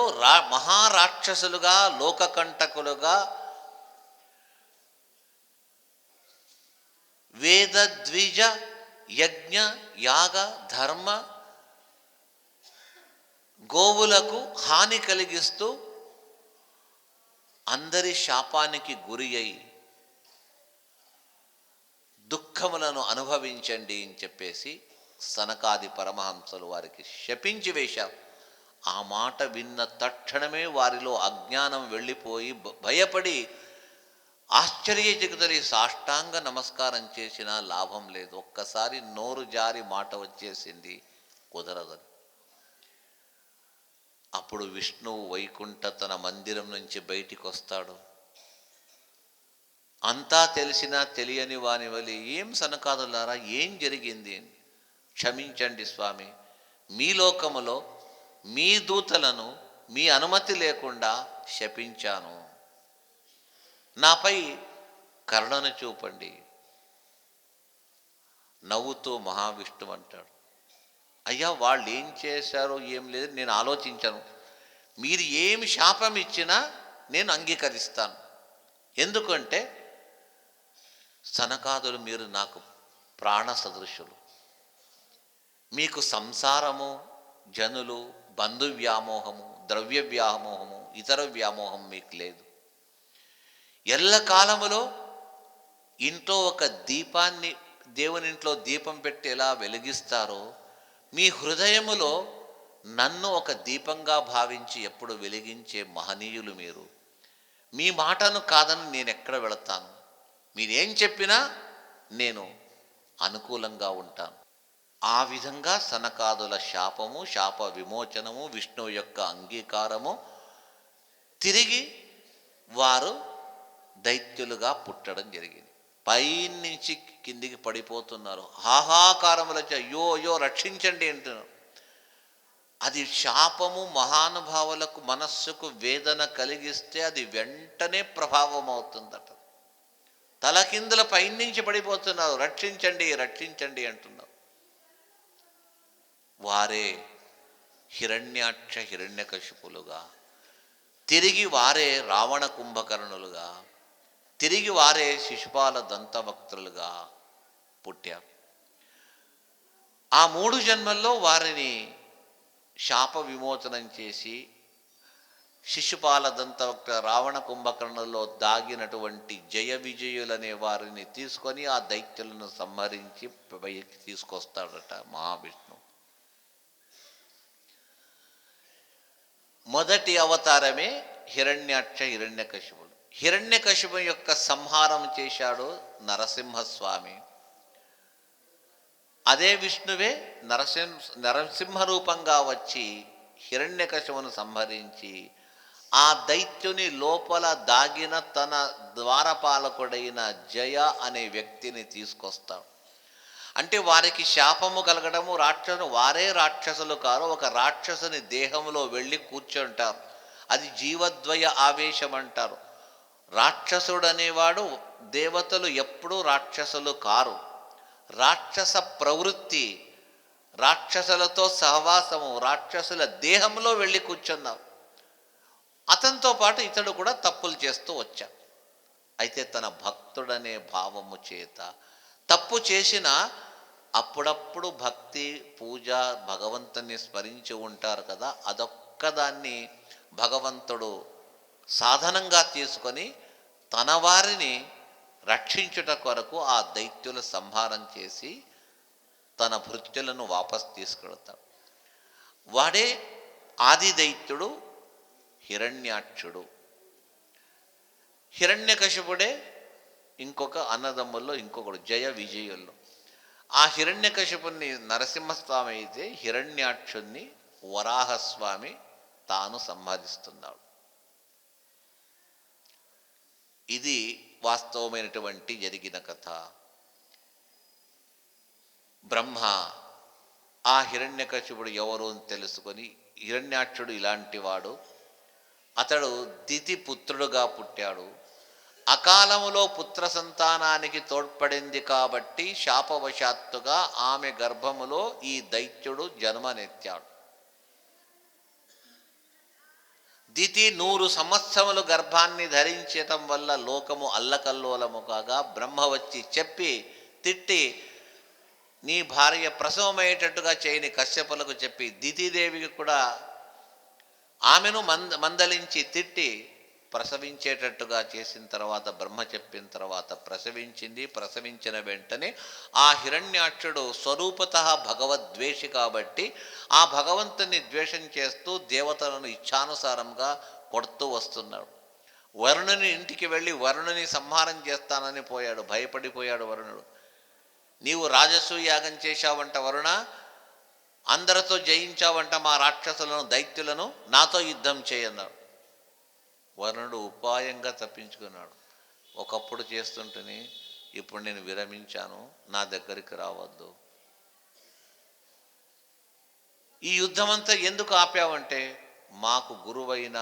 మహారాక్షసులుగా, లోకకంటకులుగా, వేద ద్విజ యజ్ఞ యాగ ధర్మ గోవులకు హాని కలిగిస్తూ అందరి శాపానికి గురి అయి దుఃఖములను అనుభవించండి అని చెప్పేసి సనకాది పరమహంసలు వారికి శపించి వేశారు. ఆ మాట విన్న తక్షణమే వారిలో అజ్ఞానం వెళ్ళిపోయి భయపడి ఆశ్చర్యచకితులై సాష్టాంగ నమస్కారం చేసినా లాభం లేదు. ఒక్కసారి నోరు జారి మాట వచ్చేసింది, కుదరదని. అప్పుడు విష్ణువు వైకుంఠ తన మందిరం నుంచి బయటికి వస్తాడు. అంతా తెలిసినా తెలియని వాని వలి, ఏం సనకాదులారా, ఏం జరిగింది? క్షమించండి స్వామి, మీ లోకములో మీ దూతలను మీ అనుమతి లేకుండా శపించాను, నాపై కరుణను చూపండి. నవ్వుతూ మహావిష్ణువు అంటాడు, అయ్యా వాళ్ళు ఏం చేశారో ఏం లేదు నేను ఆలోచించను, మీరు ఏమి శాపం ఇచ్చినా నేను అంగీకరిస్తాను. ఎందుకంటే సనకాదులు మీరు నాకు ప్రాణ సదృశులు. మీకు సంసారము, జనులు, బంధు వ్యామోహము, ద్రవ్య వ్యామోహము, ఇతర వ్యామోహం మీకు లేదు. ఎల్లకాలములో ఇంట్లో ఒక దీపాన్ని, దేవుని ఇంట్లో దీపం పెట్టి ఎలా వెలిగిస్తారో మీ హృదయములో నన్ను ఒక దీపంగా భావించి ఎప్పుడు వెలిగించే మహనీయులు మీరు. మీ మాటను కాదని నేను ఎక్కడ వెళతాను, మీరేం చెప్పినా నేను అనుకూలంగా ఉంటాను. ఆ విధంగా సనకాదుల శాపము, శాప విమోచనము, విష్ణువు యొక్క అంగీకారము, తిరిగి వారు దైత్యులుగా పుట్టడం జరిగింది. పైనుంచి కిందికి పడిపోతున్నారు, హాహాకారములతో అయ్యో అయ్యో రక్షించండి అంటున్నారు. అది శాపము మహానుభావులకు మనస్సుకు వేదన కలిగిస్తే అది వెంటనే ప్రభావం అవుతుందట. తలకిందుల పైనుంచి పడిపోతున్నారు, రక్షించండి రక్షించండి అంటున్నారు. వారే హిరణ్యాక్ష హిరణ్యకశిపులుగా, తిరిగి వారే రావణ కుంభకర్ణులుగా, తిరిగి వారే శిశుపాల దంతభక్తులుగా పుట్టారు. ఆ 3 జన్మల్లో వారిని శాప విమోచనం చేసి శిశుపాల దంతభక్త రావణ కుంభకర్ణుల్లో దాగినటువంటి జయ విజయులనే వారిని తీసుకొని ఆ దైత్యులను సంహరించి పైకి తీసుకొస్తాడట మహావిష్ణువు. మొదటి అవతారమే హిరణ్యాక్ష హిరణ్యకశిపుడు. హిరణ్యకశిపు యొక్క సంహారం చేశాడు నరసింహస్వామి. అదే విష్ణువే నరసింహ రూపంగా వచ్చి హిరణ్యకశిపును సంహరించి ఆ దైత్యుని లోపల దాగిన తన ద్వారపాలకుడైన జయ అనే వ్యక్తిని తీసుకొస్తాడు. అంటే వారికి శాపము కలగడము, వారే రాక్షసులు కారు, ఒక రాక్షసుని దేహంలో వెళ్ళి కూర్చుంటారు. అది జీవద్వయ ఆవేశం అంటారు. రాక్షసుడు అనేవాడు, దేవతలు ఎప్పుడూ రాక్షసులు కారు. రాక్షస ప్రవృత్తి, రాక్షసులతో సహవాసము, రాక్షసుల దేహంలో వెళ్ళి కూర్చున్నాం. అతనితో పాటు ఇతడు కూడా తప్పులు చేస్తూ వచ్చాడు. అయితే తన భక్తుడనే భావము చేత తప్పు చేసిన అప్పుడప్పుడు భక్తి పూజ భగవంతుని స్మరించి ఉంటారు కదా, అదొక్కదాన్ని భగవంతుడు సాధనంగా తీసుకొని తన వారిని రక్షించుట కొరకు ఆ దైత్యుల సంహారం చేసి తన భృత్యులను వాపస్ తీసుకెడతాడు. వాడే ఆది దైత్యుడు హిరణ్యాక్షుడు. హిరణ్యకశిపుడే ఇంకొక అన్నదమ్ముల్లో ఇంకొకడు జయ విజయుల్లో. ఆ హిరణ్యకశిపుణ్ణి నరసింహస్వామి అయితే హిరణ్యాక్షుణ్ణి వరాహస్వామి తాను సంహరిస్తున్నాడు. ఇది వాస్తవమైనటువంటి జరిగిన కథ. బ్రహ్మ ఆ హిరణ్యకశిపుడు ఎవరు అని తెలుసుకొని, హిరణ్యాక్షుడు ఇలాంటి వాడు, అతడు దితి పుత్రుడుగా పుట్టాడు, అకాలములో పుత్ర సంతానానికి తోడ్పడింది కాబట్టి శాపవశాత్తుగా ఆమె గర్భములో ఈ దైత్యుడు జన్మనెత్తాడు. దితి 100 సంవత్సరములు గర్భాన్ని ధరించటం వల్ల లోకము అల్లకల్లోలము కాగా, బ్రహ్మ వచ్చి చెప్పి తిట్టి నీ భార్య ప్రసవమయ్యేటట్టుగా చేయని కశ్యపులకు చెప్పి, దితిదేవికి కూడా ఆమెను మందలించి తిట్టి ప్రసవించేటట్టుగా చేసిన తర్వాత, బ్రహ్మ చెప్పిన తర్వాత ప్రసవించింది. ప్రసవించిన వెంటనే ఆ హిరణ్యాక్షుడు స్వరూపతః భగవద్వేషి కాబట్టి ఆ భగవంతుని ద్వేషం చేస్తూ దేవతలను ఇచ్ఛానుసారంగా కొడుతూ వస్తున్నాడు. వరుణుని ఇంటికి వెళ్ళి వరుణుని సంహారం చేస్తానని పోయాడు, భయపడిపోయాడు వరుణుడు. నీవు రాజసూ యాగం చేశావంట వరుణ, అందరితో జయించావంట మా రాక్షసులను, దైత్యులను, నాతో యుద్ధం చేయన్నాడు. వరుణుడు ఉపాయంగా తప్పించుకున్నాడు. ఒకప్పుడు చేస్తుంటేనే ఇప్పుడు నేను విరమించాను, నా దగ్గరికి రావద్దు. ఈ యుద్ధమంతా ఎందుకు ఆపావంటే, మాకు గురువైన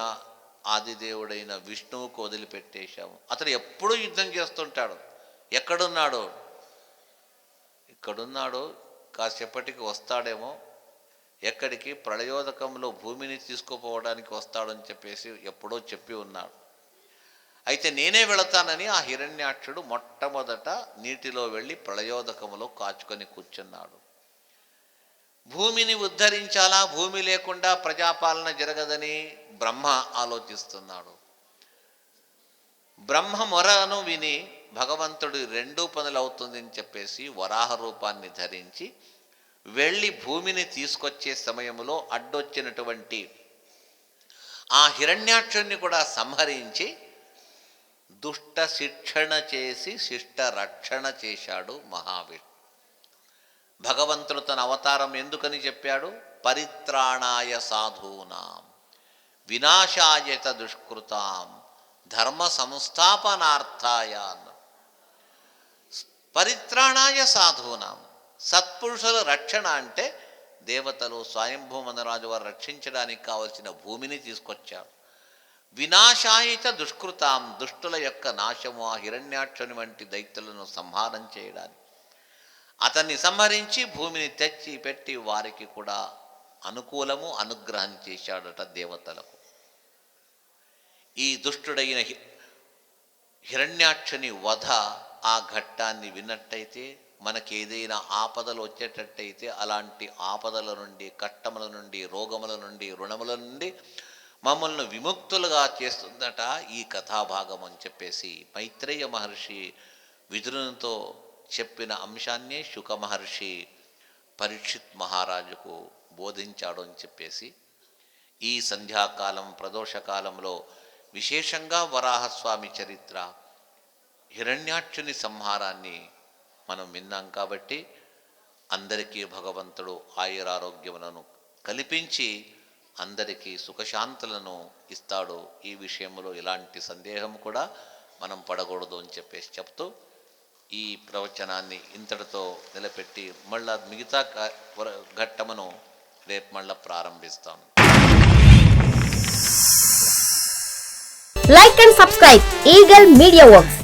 ఆదిదేవుడైన విష్ణువుకు వదిలిపెట్టేశాము. అతడు ఎప్పుడూ యుద్ధం చేస్తుంటాడు. ఎక్కడున్నాడో, ఇక్కడున్నాడో, కాసేపటికి వస్తాడేమో. ఎక్కడికి? ప్రళయోదకంలో భూమిని తీసుకుపోవడానికి వస్తాడని చెప్పేసి ఎప్పుడో చెప్పి ఉన్నాడు. అయితే నేనే వెళతానని ఆ హిరణ్యాక్షుడు మొట్టమొదట నీటిలో వెళ్ళి ప్రళయోదకములో కాచుకొని కూర్చున్నాడు. భూమిని ఉద్ధరించాలా, భూమి లేకుండా ప్రజాపాలన జరగదని బ్రహ్మ ఆలోచిస్తున్నాడు. బ్రహ్మ మొరను విని భగవంతుడు 2 పనులు అవుతుందని చెప్పేసి వరాహ రూపాన్ని ధరించి వెళ్ళి భూమిని తీసుకొచ్చే సమయంలో అడ్డొచ్చినటువంటి ఆ హిరణ్యాక్షుణ్ణి కూడా సంహరించి దుష్ట శిక్షణ చేసి శిష్ట రక్షణ చేశాడు మహావిష్ణు. భగవంతుడు తన అవతారం ఎందుకని చెప్పాడు? పరిత్రాణాయ సాధూనాం వినాశాయత దుష్కృతాం ధర్మ సంస్థాపనార్థాయ. పరిత్రాణాయ సాధూనాం, సత్పురుషుల రక్షణ అంటే దేవతలు, స్వయంభూ మనరాజు వారు రక్షించడానికి కావలసిన భూమిని తీసుకొచ్చాడు. వినాశాయిత దుష్కృతాం, దుష్టుల యొక్క నాశము, ఆ హిరణ్యాక్షుని వంటి దైత్యులను సంహారం చేయడానికి అతన్ని సంహరించి భూమిని తెచ్చి పెట్టి వారికి కూడా అనుకూలము అనుగ్రహం చేశాడట దేవతలకు. ఈ దుష్టుడైన హిరణ్యాక్షుని వధ ఆ ఘట్టాన్ని విన్నట్టయితే, మనకి ఏదైనా ఆపదలు వచ్చేటట్టయితే అలాంటి ఆపదల నుండి, కట్టముల నుండి, రోగముల నుండి, రుణముల నుండి మమ్మల్ని విముక్తులుగా చేస్తుందట ఈ కథాభాగం అని చెప్పేసి మైత్రేయ మహర్షి విదురునితో చెప్పిన అంశాన్నే శుక మహర్షి పరీక్షిత్ మహారాజుకు బోధించాడు అని చెప్పేసి ఈ సంధ్యాకాలం ప్రదోషకాలంలో విశేషంగా వరాహస్వామి చరిత్ర, హిరణ్యాక్షుని సంహారాన్ని మనం విన్నాం. కాబట్టి అందరికీ భగవంతుడు ఆయురారోగ్యములను కల్పించి అందరికీ సుఖశాంతులను ఇస్తాడు. ఈ విషయంలో ఎలాంటి సందేహం కూడా మనం పడకూడదు అని చెప్పేసి చెప్తూ ఈ ప్రవచనాన్ని ఇంతటితో నిలబెట్టి మళ్ళా మిగతా ఘట్టమును రేపు మళ్ళా ప్రారంభిస్తాను. Like and subscribe Eagle Media Works.